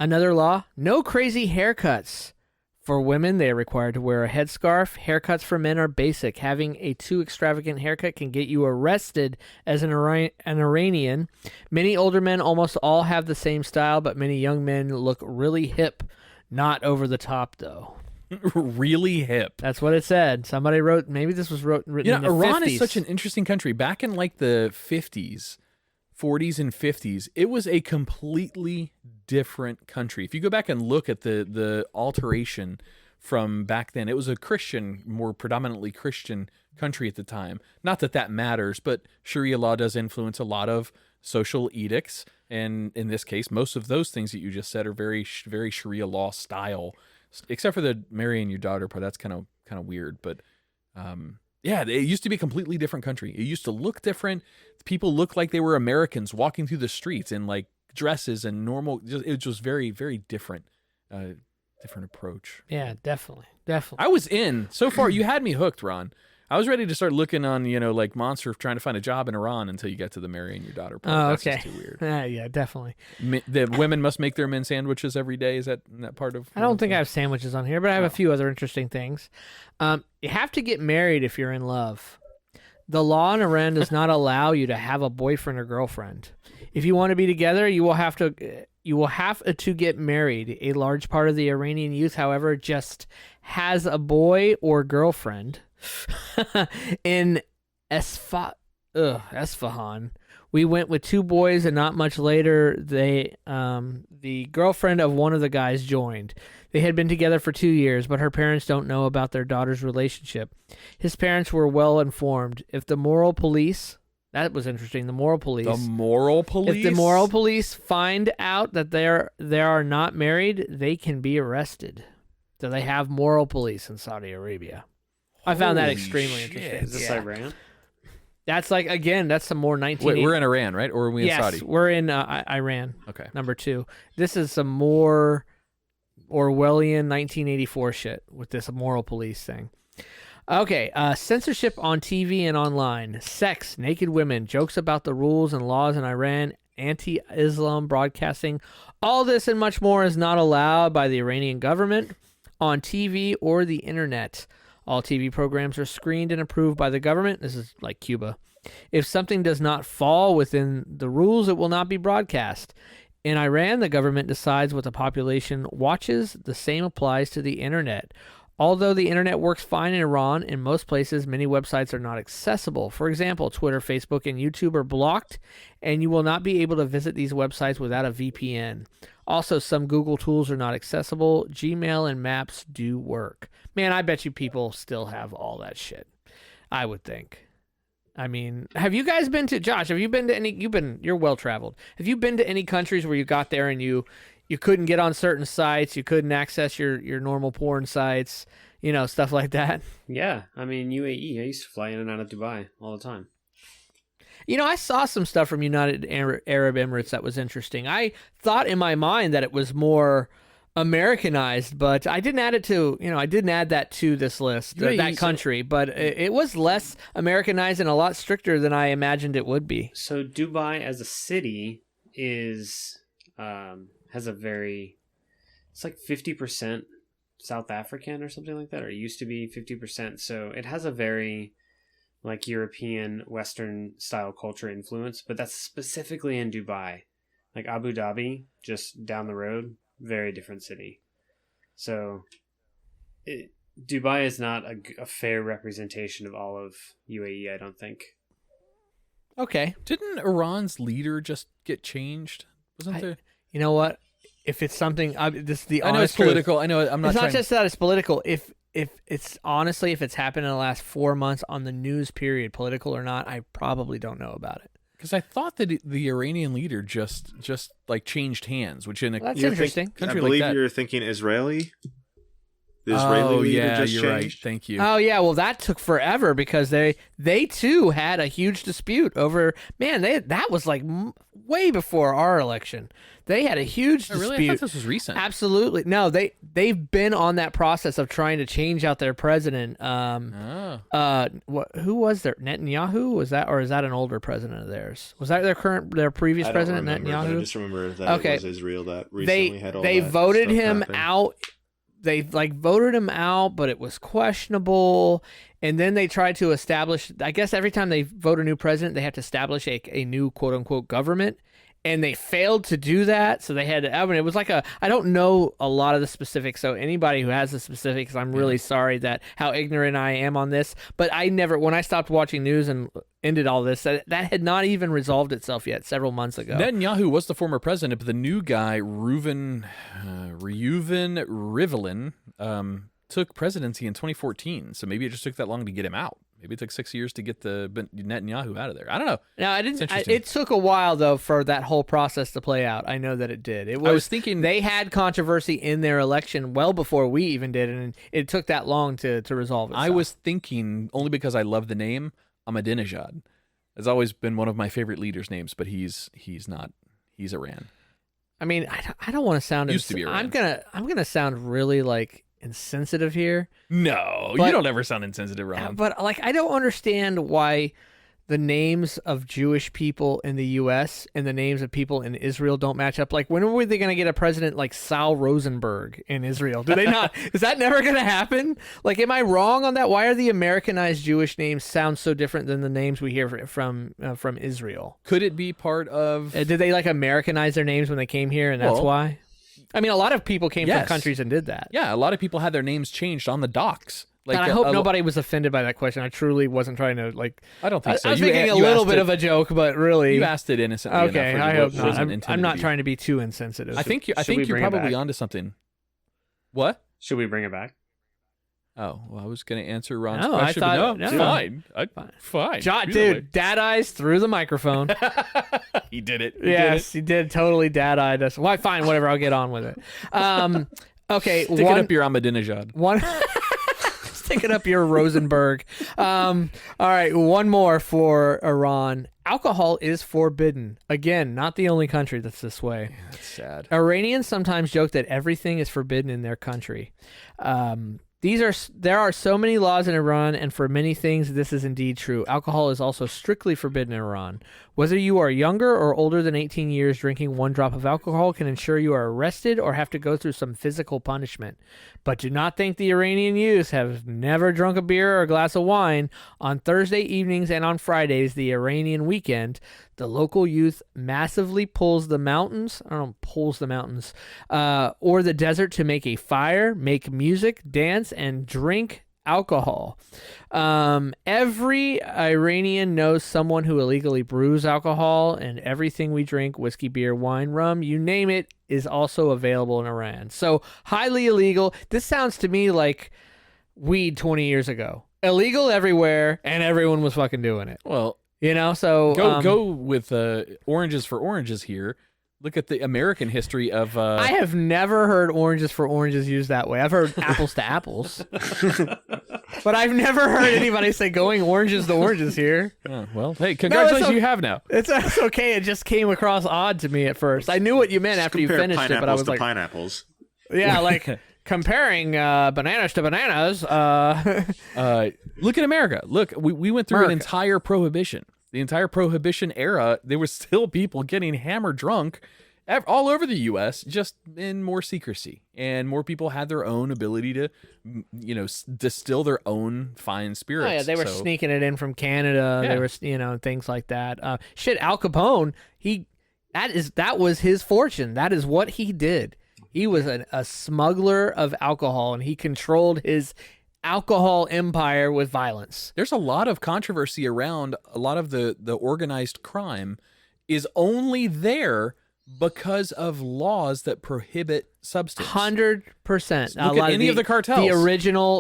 Another law, no crazy haircuts. For women, they are required to wear a headscarf. Haircuts for men are basic. Having a too extravagant haircut can get you arrested as an Iranian. Many older men almost all have the same style, but many young men look really hip. Not over the top, though. Really hip. That's what it said. Somebody wrote, maybe this was written in the Iran 50s. Is such an interesting country. Back in like the 50s, 40s and 50s, it was a completely different country. If you go back and look at the alteration from back then, it was a Christian, more predominantly Christian country at the time. Not that that matters, but Sharia law does influence a lot of social edicts, and in this case, most of those things that you just said are very, very Sharia law style, except for the marrying your daughter part. That's kind of weird, but yeah, it used to be a completely different country. It used to look different. People looked like they were Americans walking through the streets in like dresses and normal. It was very, very different, different approach. Yeah, definitely. I was in so far. You had me hooked, Ron. I was ready to start looking on, like Monster trying to find a job in Iran until you get to the marrying your daughter part. Oh, That's okay. just too weird. Yeah, definitely. The women must make their men sandwiches every day. Is that part of? I don't think I have sandwiches on here, but I have a few other interesting things. You have to get married if you're in love. The law in Iran does not allow you to have a boyfriend or girlfriend. If you want to be together, you will have to get married. A large part of the Iranian youth, however, just has a boy or girlfriend. In Esfahan, we went with two boys, and not much later, the girlfriend of one of the guys joined. They had been together for 2 years, but her parents don't know about their daughter's relationship. His parents were well informed. If the moral police, that was interesting, the moral police. The moral police? If the moral police find out that they are not married, they can be arrested. So they have moral police in Saudi Arabia. I found that extremely interesting. Is this Iran? That's that's some more 1980s. Wait, we're in Iran, right? Or are we in Saudi? Yes, we're in Iran. Okay. Number 2. This is some more Orwellian 1984 shit with this moral police thing. Okay, censorship on TV and online. Sex, naked women, jokes about the rules and laws in Iran, anti-Islam broadcasting. All this and much more is not allowed by the Iranian government on TV or the internet. All TV programs are screened and approved by the government. This is like Cuba. If something does not fall within the rules, it will not be broadcast. In Iran, the government decides what the population watches. The same applies to the internet. Although the internet works fine in Iran, in most places, many websites are not accessible. For example, Twitter, Facebook, and YouTube are blocked, and you will not be able to visit these websites without a VPN. Also, some Google tools are not accessible. Gmail and Maps do work. Man, I bet you people still have all that shit. I would think. I mean, have you guys been to, Josh, have you been to any, you're well-traveled. Have you been to any countries where you got there and you couldn't get on certain sites, you couldn't access your normal porn sites, stuff like that? Yeah, I mean, UAE, I used to fly in and out of Dubai all the time. I saw some stuff from United Arab Emirates that was interesting. I thought in my mind that it was more Americanized, but I didn't add it to, I didn't add that to this list, that country, but it was less Americanized and a lot stricter than I imagined it would be. So Dubai as a city is, has a very, it's like 50% South African or something like that, or it used to be 50%. So it has a very like European Western style culture influence, but that's specifically in Dubai. Like Abu Dhabi, just down the road, very different city. So Dubai is not a fair representation of all of UAE, I don't think. Okay. Didn't Iran's leader just get changed? Wasn't there? You know what? If it's something, this is the honest I know it's political. I know I'm not. It's trying... not just that it's political. If it's honestly, if it's happened in the last 4 months on the news period, political or not, I probably don't know about it. Because I thought that the Iranian leader just like changed hands, which in a That's interesting. country I believe like that, you're thinking Israeli. The Israeli leader just you're changed. right. Thank you. Oh yeah, well that took forever because they too had a huge dispute over that was like way before our election. They had a huge Oh, dispute. really? I thought this was recent. Absolutely. No, they've been on that process of trying to change out their president. Who was there? Netanyahu? Was that, or is that an older president of theirs? Was that their previous I don't president, remember, Netanyahu? but I just remember that it was Israel that recently had all they that voted stuff him happen. out. They voted him out, but it was questionable. And then they tried to establish, I guess every time they vote a new president, they have to establish a new quote unquote government. And they failed to do that. So they had to, it was like I don't know a lot of the specifics. So anybody who has the specifics, I'm really sorry that how ignorant I am on this. But when I stopped watching news and ended all this, that had not even resolved itself yet several months ago. Netanyahu was the former president, but the new guy, Reuven Rivlin, took presidency in 2014. So maybe it just took that long to get him out. Maybe it took 6 years to get the Netanyahu out of there. I don't know. No, I didn't. It took a while though for that whole process to play out. I know that it did. I was thinking they had controversy in their election well before we even did, and it took that long to resolve itself. I was thinking only because I love the name Ahmadinejad. It's always been one of my favorite leaders' names, but he's not. He's Iran. I mean, I don't want to sound. Used to be Iran. I'm gonna sound really like insensitive here. No, but, you don't ever sound insensitive, Ron. But like, I don't understand why the names of Jewish people in the U.S. and the names of people in Israel don't match up. Like, when were they going to get a president like Sal Rosenberg in Israel? Do they not? Is that never going to happen? Like, am I wrong on that? Why are the Americanized Jewish names sound so different than the names we hear from Israel? Could it be part of? Did they like Americanize their names when they came here, and that's why? I mean, a lot of people came from countries and did that. Yeah, a lot of people had their names changed on the docks. Like, and I hope nobody was offended by that question. I truly wasn't trying to like. I don't think so. I was making a little bit of a joke, but really, you asked it innocently. Okay, enough. I hope not. I'm not trying to be too insensitive. I think you're probably onto something. What? Should we bring it back? Oh, well, I was going to answer Ron's No, question. I thought, but no, fine. Fine. Dude, dad eyes through the microphone. He did it. He did. Totally dad eyed us. Well, fine, whatever. I'll get on with it. Okay. Stick it up your Ahmadinejad. Stick it up your Rosenberg. All right. One more for Iran. Alcohol is forbidden. Again, not the only country that's this way. Yeah, that's sad. Iranians sometimes joke that everything is forbidden in their country. There are so many laws in Iran, and for many things, this is indeed true. Alcohol is also strictly forbidden in Iran. Whether you are younger or older than 18 years, drinking 1 drop of alcohol can ensure you are arrested or have to go through some physical punishment. But do not think the Iranian youth have never drunk a beer or a glass of wine. On Thursday evenings and on Fridays, the Iranian weekend, the local youth massively pulls the mountains, or the desert to make a fire, make music, dance, and drink alcohol. Every Iranian knows someone who illegally brews alcohol, and everything we drink, whiskey, beer, wine, rum, you name it, is also available in Iran. So highly illegal. This sounds to me like weed 20 years ago. Illegal everywhere, and everyone was fucking doing it. Well, so go with oranges for oranges here. Look at the American history of. I have never heard oranges for oranges used that way. I've heard apples to apples, but I've never heard anybody say going oranges to oranges here. Oh, well, hey, congratulations, you have now. It's okay. It just came across odd to me at first. I knew what you meant after you finished it, but I was like, pineapples. Yeah, like comparing bananas to bananas. Look at America. Look, we went through an entire prohibition. The entire prohibition era, there was still people getting hammered drunk all over the U.S., just in more secrecy. And more people had their own ability to, distill their own fine spirits. Oh, yeah, they were sneaking it in from Canada. Yeah. There was, things like that. Al Capone, that was his fortune. That is what he did. He was a smuggler of alcohol, and he controlled his alcohol empire with violence. There's a lot of controversy around a lot of the organized crime is only there because of laws that prohibit substance. 100%. Look at any of the cartels.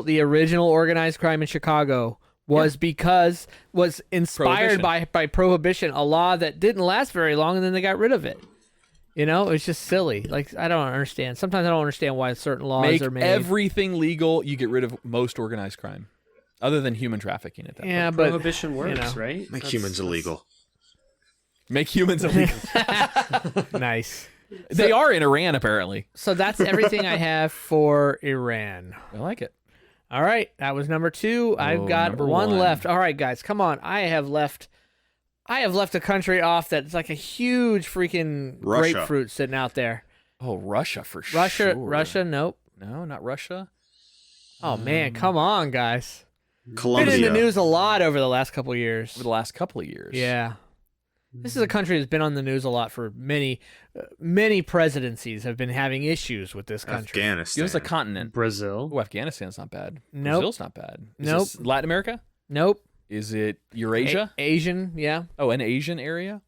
The original organized crime in Chicago was inspired by prohibition, a law that didn't last very long, and then they got rid of it. You know, it's just silly. Like, I don't understand. Sometimes I don't understand why certain laws are made. Everything legal, you get rid of most organized crime, other than human trafficking at that point. But prohibition works, right? Make humans illegal. Make humans illegal. Nice. They are in Iran, apparently. So that's everything I have for Iran. I like it. All right, that was number 2. I've got one left. All right, guys, come on. I have left a country off that's like a huge freaking Russia. grapefruit sitting out there. Oh, Russia for sure. Russia, nope. No, not Russia. Oh man, come on, guys. Colombia. Been in the news a lot over the last couple of years. Over the last couple of years. Yeah. This is a country that's been on the news a lot for many presidencies have been having issues with this country. Afghanistan. Give us a continent. Brazil. Oh, Afghanistan's not bad. Nope. Brazil's not bad. Is Nope. this Latin America? Nope. Is it Eurasia? Asian, yeah. Oh, an Asian area?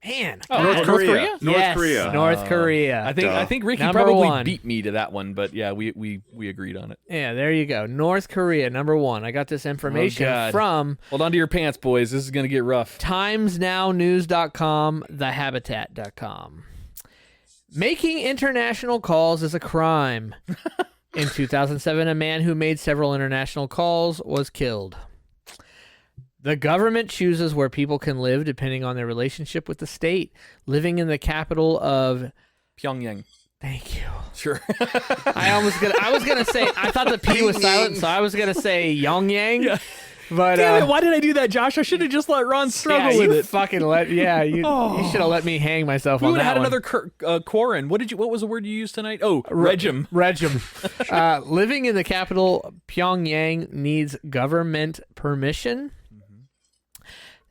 Man. Oh, God. North Korea? Yes, Korea. North Korea. I think Ricky Number probably 1. beat me to that one, but yeah, we agreed on it. Yeah, there you go. North Korea, number 1. I got this information God. from Hold on to your pants, boys. This is going to get rough. TimesNowNews.com, TheHabitat.com. Making international calls is a crime. In 2007, a man who made several international calls was killed. The government chooses where people can live depending on their relationship with the state. Living in the capital of Pyongyang. Thank you. Sure. I was gonna say, I thought the P was silent, so I was gonna say Yongyang. Yeah. But Damn it, why did I do that, Josh? I should have just let Ron struggle you with it. Fucking you should have let me hang myself We on would that have had one. another Quarren. What was the word you used tonight? Oh, regime. Regime. Living in the capital, Pyongyang needs government permission.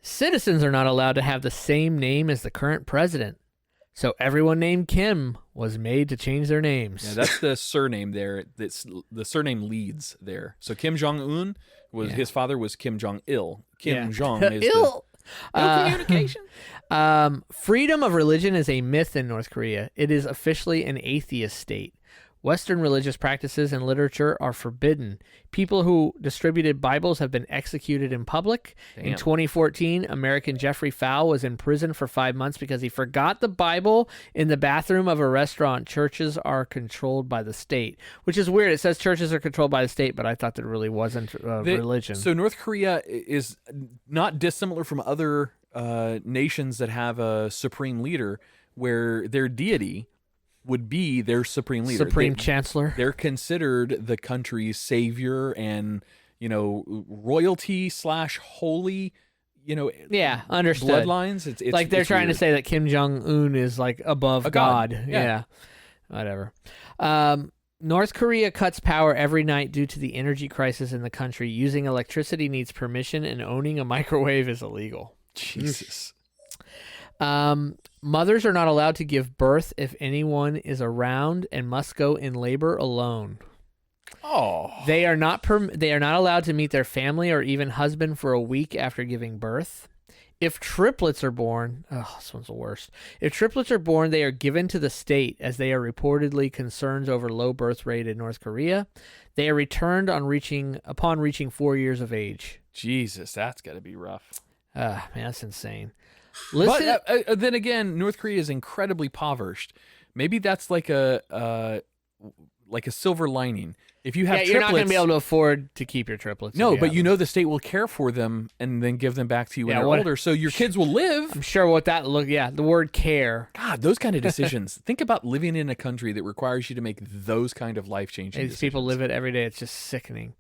Citizens are not allowed to have the same name as the current president. So everyone named Kim was made to change their names. Yeah, that's the surname there. That's the surname leads there. So Kim Jong-un his father was Kim Jong-il. Kim Jong is no communication. Freedom of religion is a myth in North Korea. It is officially an atheist state. Western religious practices and literature are forbidden. People who distributed Bibles have been executed in public. Damn. In 2014, American Jeffrey Fowl was in prison for 5 months because he forgot the Bible in the bathroom of a restaurant. Churches are controlled by the state, which is weird. It says churches are controlled by the state, but I thought that really wasn't religion. So North Korea is not dissimilar from other nations that have a supreme leader where their deity would be their supreme leader. Supreme Chancellor. They're considered the country's savior and, royalty / holy, Yeah, understood. bloodlines. It's like they're trying weird. to say that Kim Jong-un is like above A god. God. Yeah. Whatever. North Korea cuts power every night due to the energy crisis in the country. Using electricity needs permission, and owning a microwave is illegal. Jesus. Mothers are not allowed to give birth if anyone is around and must go in labor alone. Oh. They are not allowed to meet their family or even husband for a week after giving birth. If triplets are born, this one's the worst. If triplets are born, they are given to the state as they are reportedly concerns over low birth rate in North Korea. They are returned upon reaching 4 years of age. Jesus, that's got to be rough. Man, that's insane. Listen, But then again, North Korea is incredibly impoverished. Maybe that's like a silver lining. If you have triplets, you're not going to be able to afford to keep your triplets. No, but the state will care for them and then give them back to you when they're older, so your kids will live. I'm sure what that look. Yeah, the word care. God, those kind of decisions. Think about living in a country that requires you to make those kind of life-changing decisions. People live it every day. It's just sickening.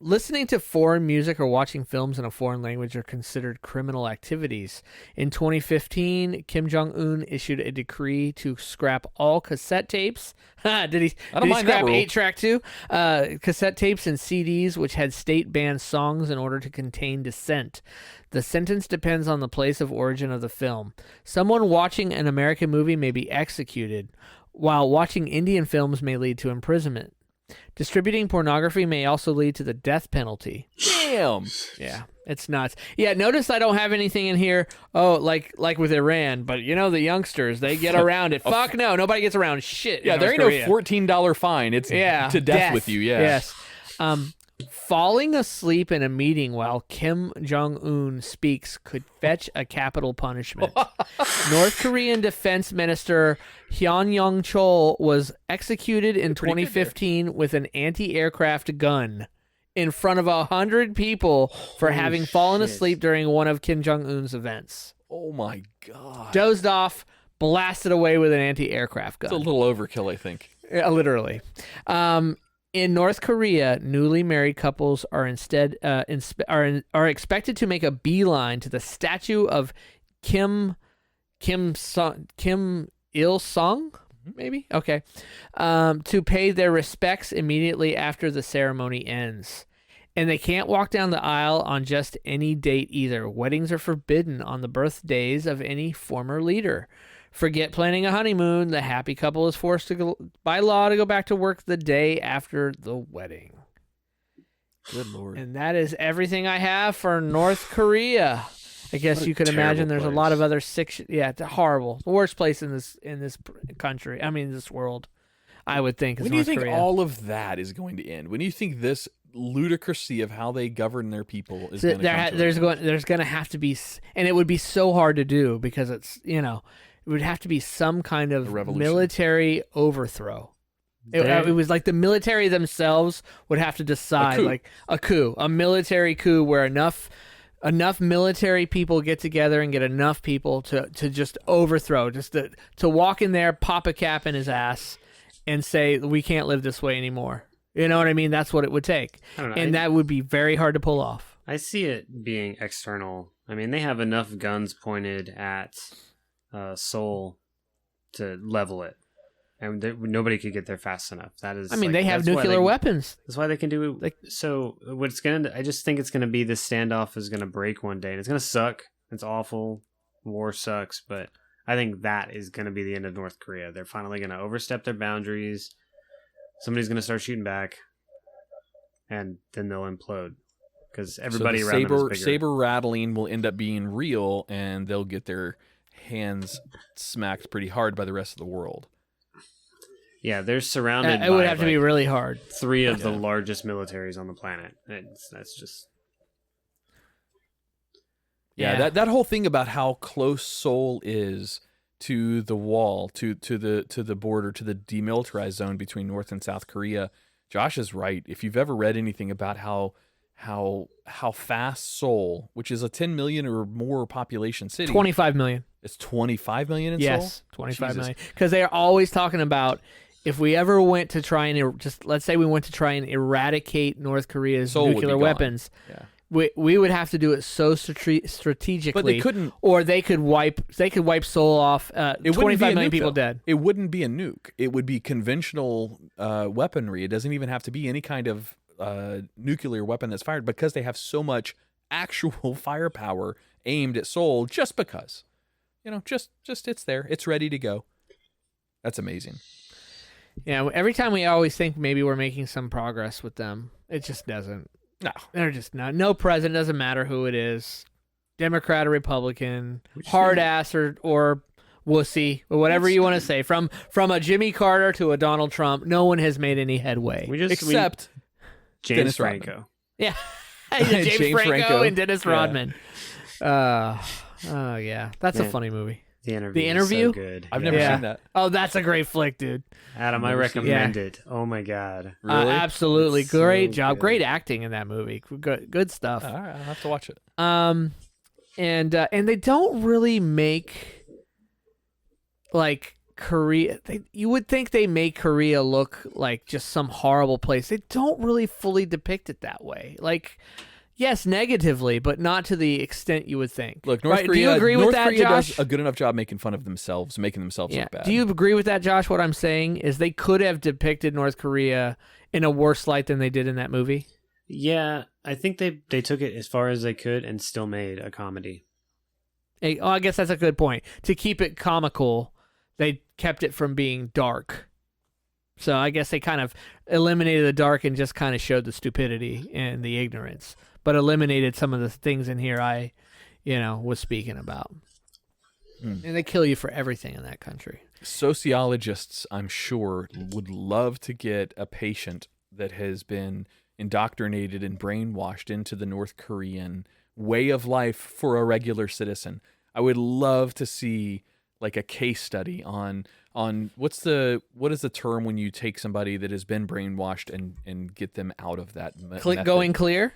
Listening to foreign music or watching films in a foreign language are considered criminal activities. In 2015, Kim Jong-un issued a decree to scrap all cassette tapes. Did he scrap 8-track too? Cassette tapes and CDs which had state-banned songs in order to contain dissent. The sentence depends on the place of origin of the film. Someone watching an American movie may be executed, while watching Indian films may lead to imprisonment. Distributing pornography may also lead to the death penalty. Damn. Yeah, it's nuts. Yeah, notice I don't have anything in here, like with Iran, but the youngsters, they get around it. Fuck no, nobody gets around shit. Yeah, there ain't no $14 fine. It's to death with you, yeah. Yes. Falling asleep in a meeting while Kim Jong-un speaks could fetch a capital punishment. North Korean Defense Minister Hyun Young-chol was executed in 2015 with an anti-aircraft gun in front of 100 people for having fallen asleep during one of Kim Jong-un's events. Oh my God. Dozed off, blasted away with an anti-aircraft gun. It's a little overkill, I think. Yeah, literally. In North Korea, newly married couples are instead are expected to make a beeline to the statue of Kim Il Sung, maybe? Okay. To pay their respects immediately after the ceremony ends. And they can't walk down the aisle on just any date either. Weddings are forbidden on the birthdays of any former leader. Forget planning a honeymoon. The happy couple is forced to go, by law to go back to work the day after the wedding. Good Lord. And that is everything I have for North Korea. I guess you could imagine there's a lot of other it's horrible. The worst place in this country. I mean, this world, I would think. When do you think all of that is going to end? When do you think this ludicrousy of how they govern their people is going to come to there's going to have to be, and it would be so hard to do because it's, it would have to be some kind of military overthrow. It was like the military themselves would have to decide, like a military coup where enough military people get together and get enough people to just overthrow, just to walk in there, pop a cap in his ass, and say, we can't live this way anymore. You know what I mean? That's what it would take. And that would be very hard to pull off. I see it being external. I mean, they have enough guns pointed at Seoul to level it, and nobody could get there fast enough. That is, they have nuclear weapons. That's why they can do it. So what's I just think it's gonna be this standoff is gonna break one day, and it's gonna suck. It's awful. War sucks, but I think that is gonna be the end of North Korea. They're finally gonna overstep their boundaries. Somebody's gonna start shooting back, and then they'll implode because everybody around them is bigger. Saber rattling will end up being real, and they'll get their hands smacked pretty hard by the rest of the world. Yeah, they're surrounded by, it would have to be really hard. 3 of the largest militaries on the planet. That's just... Yeah, that whole thing about how close Seoul is to the wall, to the border, to the demilitarized zone between North and South Korea, Josh is right. If you've ever read anything about how fast Seoul, which is a 10 million or more population city, 25 million. It's 25 million in Seoul? Yes, 25 million. Because they are always talking about if we ever went to try and let's say we went to try and eradicate North Korea's nuclear weapons. Yeah. We would have to do it so strategically, but they couldn't, or they could wipe Seoul off. 25 million people dead. It wouldn't be a nuke. It would be conventional weaponry. It doesn't even have to be any kind of nuclear weapon that's fired because they have so much actual firepower aimed at Seoul. Just because, just it's there. It's ready to go. That's amazing. Yeah. Every time we always think maybe we're making some progress with them, it just doesn't. No, they're just not. No president, doesn't matter who it is, Democrat or Republican, hard ass or wussy or whatever you want to say. From a Jimmy Carter to a Donald Trump, no one has made any headway except James Franco. Yeah, James Franco and Dennis Rodman. Yeah, that's a funny movie. The Interview. The Interview? Is so good. I've never seen that. Oh, that's a great flick, dude. Adam, I recommend it. Oh my God. Really? Absolutely. It's great so job. good. Great acting in that movie. Good stuff. All right, I'll have to watch it. And they don't really make like Korea. You would think they make Korea look like just some horrible place. They don't really fully depict it that way. Like, yes, negatively, but not to the extent you would think. Look, North Korea, do you agree with that, Korea Josh? does a good enough job making fun of themselves, making themselves look bad. Do you agree with that, Josh? What I'm saying is they could have depicted North Korea in a worse light than they did in that movie. Yeah, I think they took it as far as they could and still made a comedy. I guess that's a good point. To keep it comical, they kept it from being dark. So I guess they kind of eliminated the dark and just kind of showed the stupidity and the ignorance, but eliminated some of the things in here I was speaking about. And they kill you for everything in that country. Sociologists, I'm sure, would love to get a patient that has been indoctrinated and brainwashed into the North Korean way of life for a regular citizen. I would love to see like a case study on what is the term when you take somebody that has been brainwashed and get them out of that method? Going clear.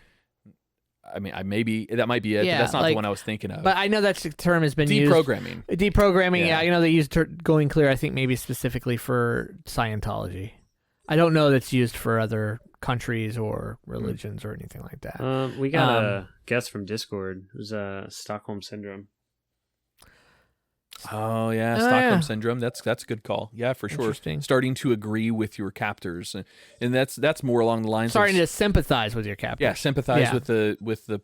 I mean, that might be it. Yeah, but that's not like, the one I was thinking of. But I know that term has been deprogramming. used. Deprogramming. Yeah, I know they use going clear. I think maybe specifically for Scientology. I don't know that's used for other countries or religions or anything like that. We got a guest from Discord. It was Stockholm Syndrome. Oh yeah, Stockholm Syndrome. That's a good call. Yeah, for sure. Starting to agree with your captors, and that's more along the lines. Starting to sympathize with your captors. Yeah, sympathize with the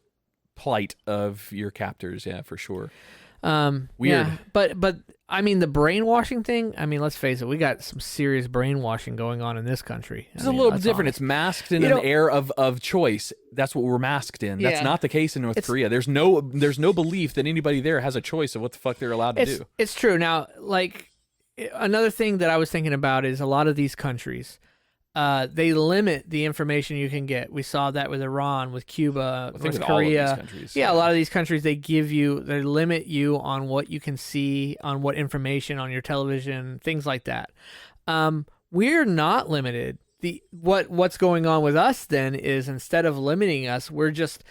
plight of your captors. Yeah, for sure. Weird. Yeah, but I mean the brainwashing thing. I mean, let's face it, we got some serious brainwashing going on in this country. It's a little bit different. It's masked in an air of choice. That's what we're masked in. That's not the case in North Korea. There's no belief that anybody there has a choice of what the fuck they're allowed to do. It's true. Now, like another thing that I was thinking about is a lot of these countries. They limit the information you can get. We saw that with Iran, with Cuba, North Korea. A lot of these countries, they limit you on what you can see, on what information on your television, things like that. We're not limited. What's going on with us then is instead of limiting us, we're just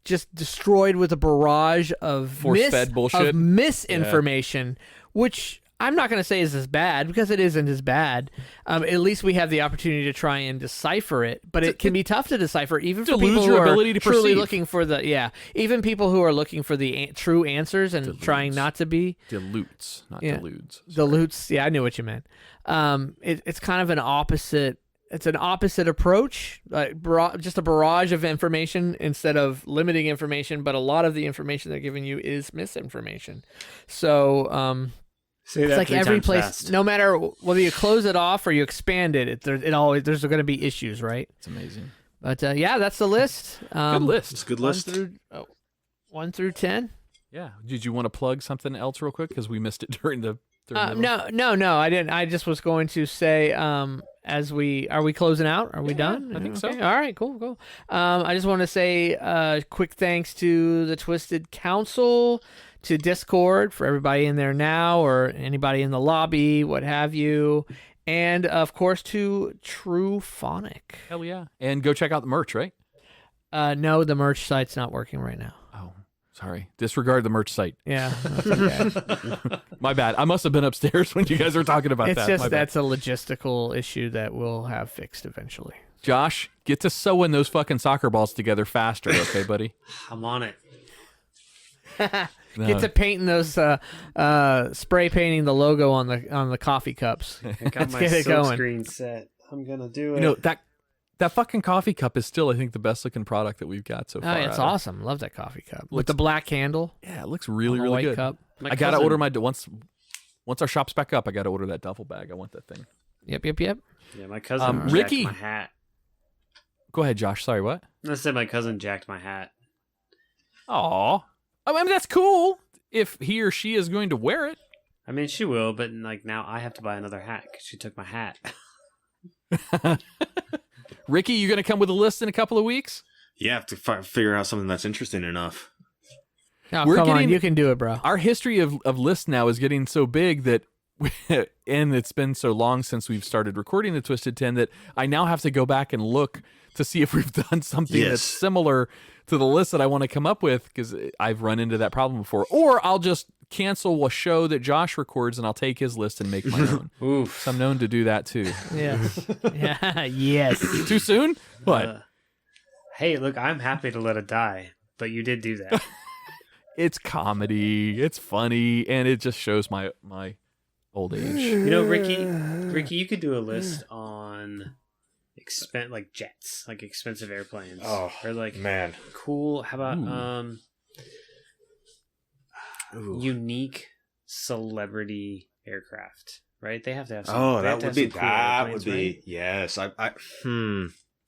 destroyed with a barrage of force-fed bullshit, of misinformation, which I'm not going to say is as bad because it isn't as bad. At least we have the opportunity to try and decipher it, but it can be tough to decipher even for people who are truly looking for even people who are looking for the true answers and trying not to be dilutes, not deludes. Dilutes. Yeah, I knew what you meant. It's kind of an opposite. It's an opposite approach, just a barrage of information instead of limiting information. But a lot of the information they're giving you is misinformation. So. It's like every place, fast. No matter whether you close it off or you expand it, there's going to be issues, right? It's amazing. But that's the list. Good list. It's a good list. 1 through 10. Yeah. Did you want to plug something else real quick because we missed it during the? No, I didn't. I just was going to say, are we closing out? Are we done? I think so. All right, cool. I just want to say quick thanks to the Twisted Council, to Discord for everybody in there now or anybody in the lobby, what have you, and of course to True Phonic. Hell yeah. And go check out the merch, right? No, the merch site's not working right now. Oh, sorry. Disregard the merch site. Yeah. That's okay. My bad. I must have been upstairs when you guys were talking about that. It's just that's a logistical issue that we'll have fixed eventually. Josh, get to sewing those fucking soccer balls together faster, okay, buddy? I'm on it. Get to painting those, spray painting the logo on the coffee cups. I got my silkscreen set. I'm gonna do it. You know that fucking coffee cup is still, I think, the best looking product that we've got so far. Oh, it's awesome. Love that coffee cup with the black handle. Yeah, it looks really really good. Cup. I gotta order once our shop's back up. I gotta order that duffel bag. I want that thing. Yep. Yeah, my cousin Ricky, jacked my hat. Go ahead, Josh. Sorry, what? I said my cousin jacked my hat. Aw. I mean, that's cool if he or she is going to wear it. I mean, she will, but like now I have to buy another hat because she took my hat. Ricky, you going to come with a list in a couple of weeks? Yeah, I have to figure out something that's interesting enough. Oh, come on, you can do it, bro. Our history of lists now is getting so big that, and it's been so long since we've started recording the Twisted 10 that I now have to go back and look to see if we've done something that's similar to the list that I want to come up with, because I've run into that problem before. Or I'll just cancel a show that Josh records and I'll take his list and make my own. Oof. So I'm known to do that too. Yes. Yeah. Yes. Too soon? What? Hey, look, I'm happy to let it die, but you did do that. It's comedy. It's funny, and it just shows my old age. You know, Ricky, you could do a list on like jets, like expensive airplanes. Oh, or like man, cool. How about unique celebrity aircraft? Right? They have to have. That would be cool airplanes, right? Yes.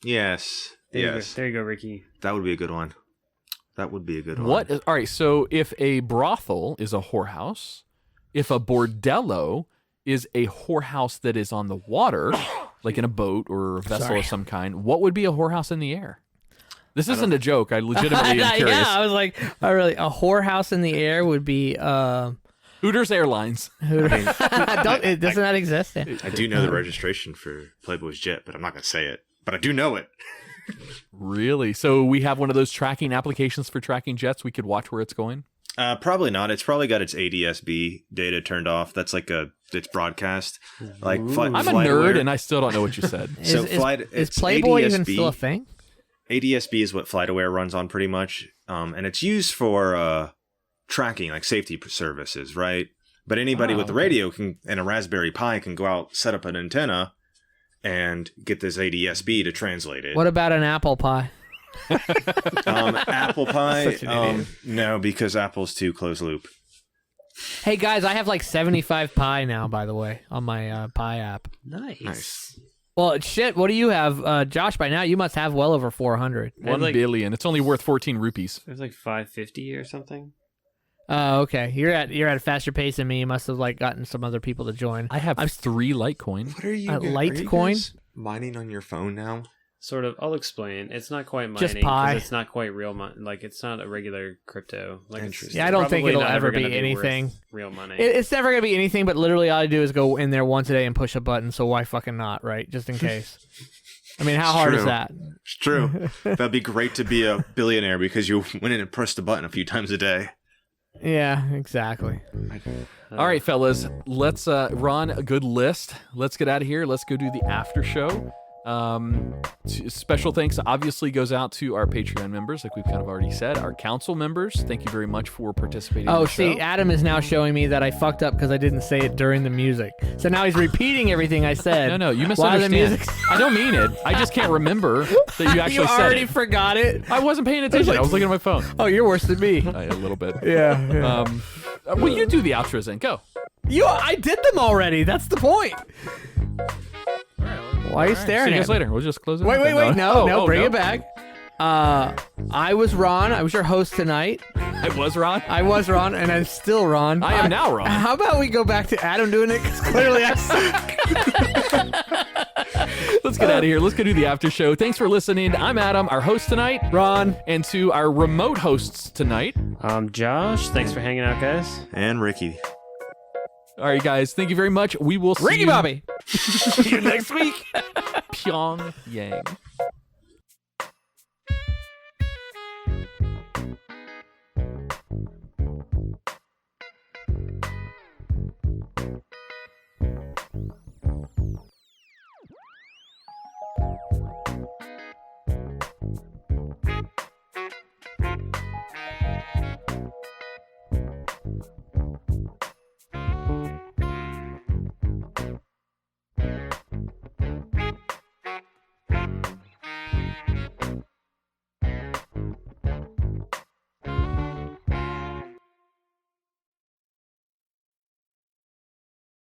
Yes. Yes. There you go, Ricky. That would be a good one. All right, so if a brothel is a whorehouse, if a bordello is a whorehouse that is on the water, like in a boat or a vessel of some kind, what would be a whorehouse in the air? This isn't a joke. I legitimately am curious. Yeah, I was like, a whorehouse in the air would be Hooters Airlines. Doesn't that exist? Yeah. I do know the registration for Playboy's jet, but I'm not going to say it. But I do know it. Really? So we have one of those tracking applications for tracking jets. We could watch where it's going? Probably not. It's probably got its ADS-B data turned off. That's like its broadcast. Like I'm a nerd, and I still don't know what you said. Is Playboy even still a thing? ADS-B is what FlightAware runs on pretty much, and it's used for tracking, like safety services, right? But anybody with a radio and a Raspberry Pi can go out, set up an antenna, and get this ADS-B to translate it. What about an Apple Pie? Apple Pie? No, because Apple's too closed loop. Hey guys, I have like 75 Pi now, by the way, on my Pi app. Nice. Well, shit, what do you have? Josh, by now you must have well over 400. 1 billion. It's only worth 14 rupees. It was like 550 or something. Oh, okay. You're at a faster pace than me. You must have like gotten some other people to join. I have 3 Litecoin. What are you? Litecoin? Mining on your phone now? Sort of. I'll explain. It's not quite mining. Just Pi. It's not quite real money. Like it's not a regular crypto. Like Interesting. Yeah, I don't think probably it'll not ever gonna be anything. worth real money. It's never gonna be anything. But literally, all I do is go in there once a day and push a button. So why fucking not, right? Just in case. I mean, how hard is that? It's true. That'd be great to be a billionaire because you went in and pressed a button a few times a day. Yeah, exactly. All right, fellas, let's Ron, a good list. Let's get out of here. Let's go do the after show. Special thanks obviously goes out to our Patreon members, like we've kind of already said, our council members. Thank you very much for participating in the show. Adam is now showing me that I fucked up because I didn't say it during the music. So now he's repeating everything I said. No, you misunderstand. I don't mean it. I just can't remember that you actually you said it. already forgot it? I wasn't paying attention. I was looking at my phone. Oh, you're worse than me. A little bit. Yeah. Well, you do the outros then. Go. I did them already. That's the point. Why are you staring See you at guys me? later. We'll just close it. Wait. No, bring it back. I was Ron. I was your host tonight. I was Ron, and I'm still Ron. I am now Ron. How about we go back to Adam doing it? Because clearly I suck. Let's get out of here. Let's go do the after show. Thanks for listening. I'm Adam, our host tonight. Ron. And to our remote hosts tonight. Josh. Thanks for hanging out, guys. And Ricky. All right, guys. Thank you very much. We will see Ricky you. Bobby. See you next week. Pyongyang.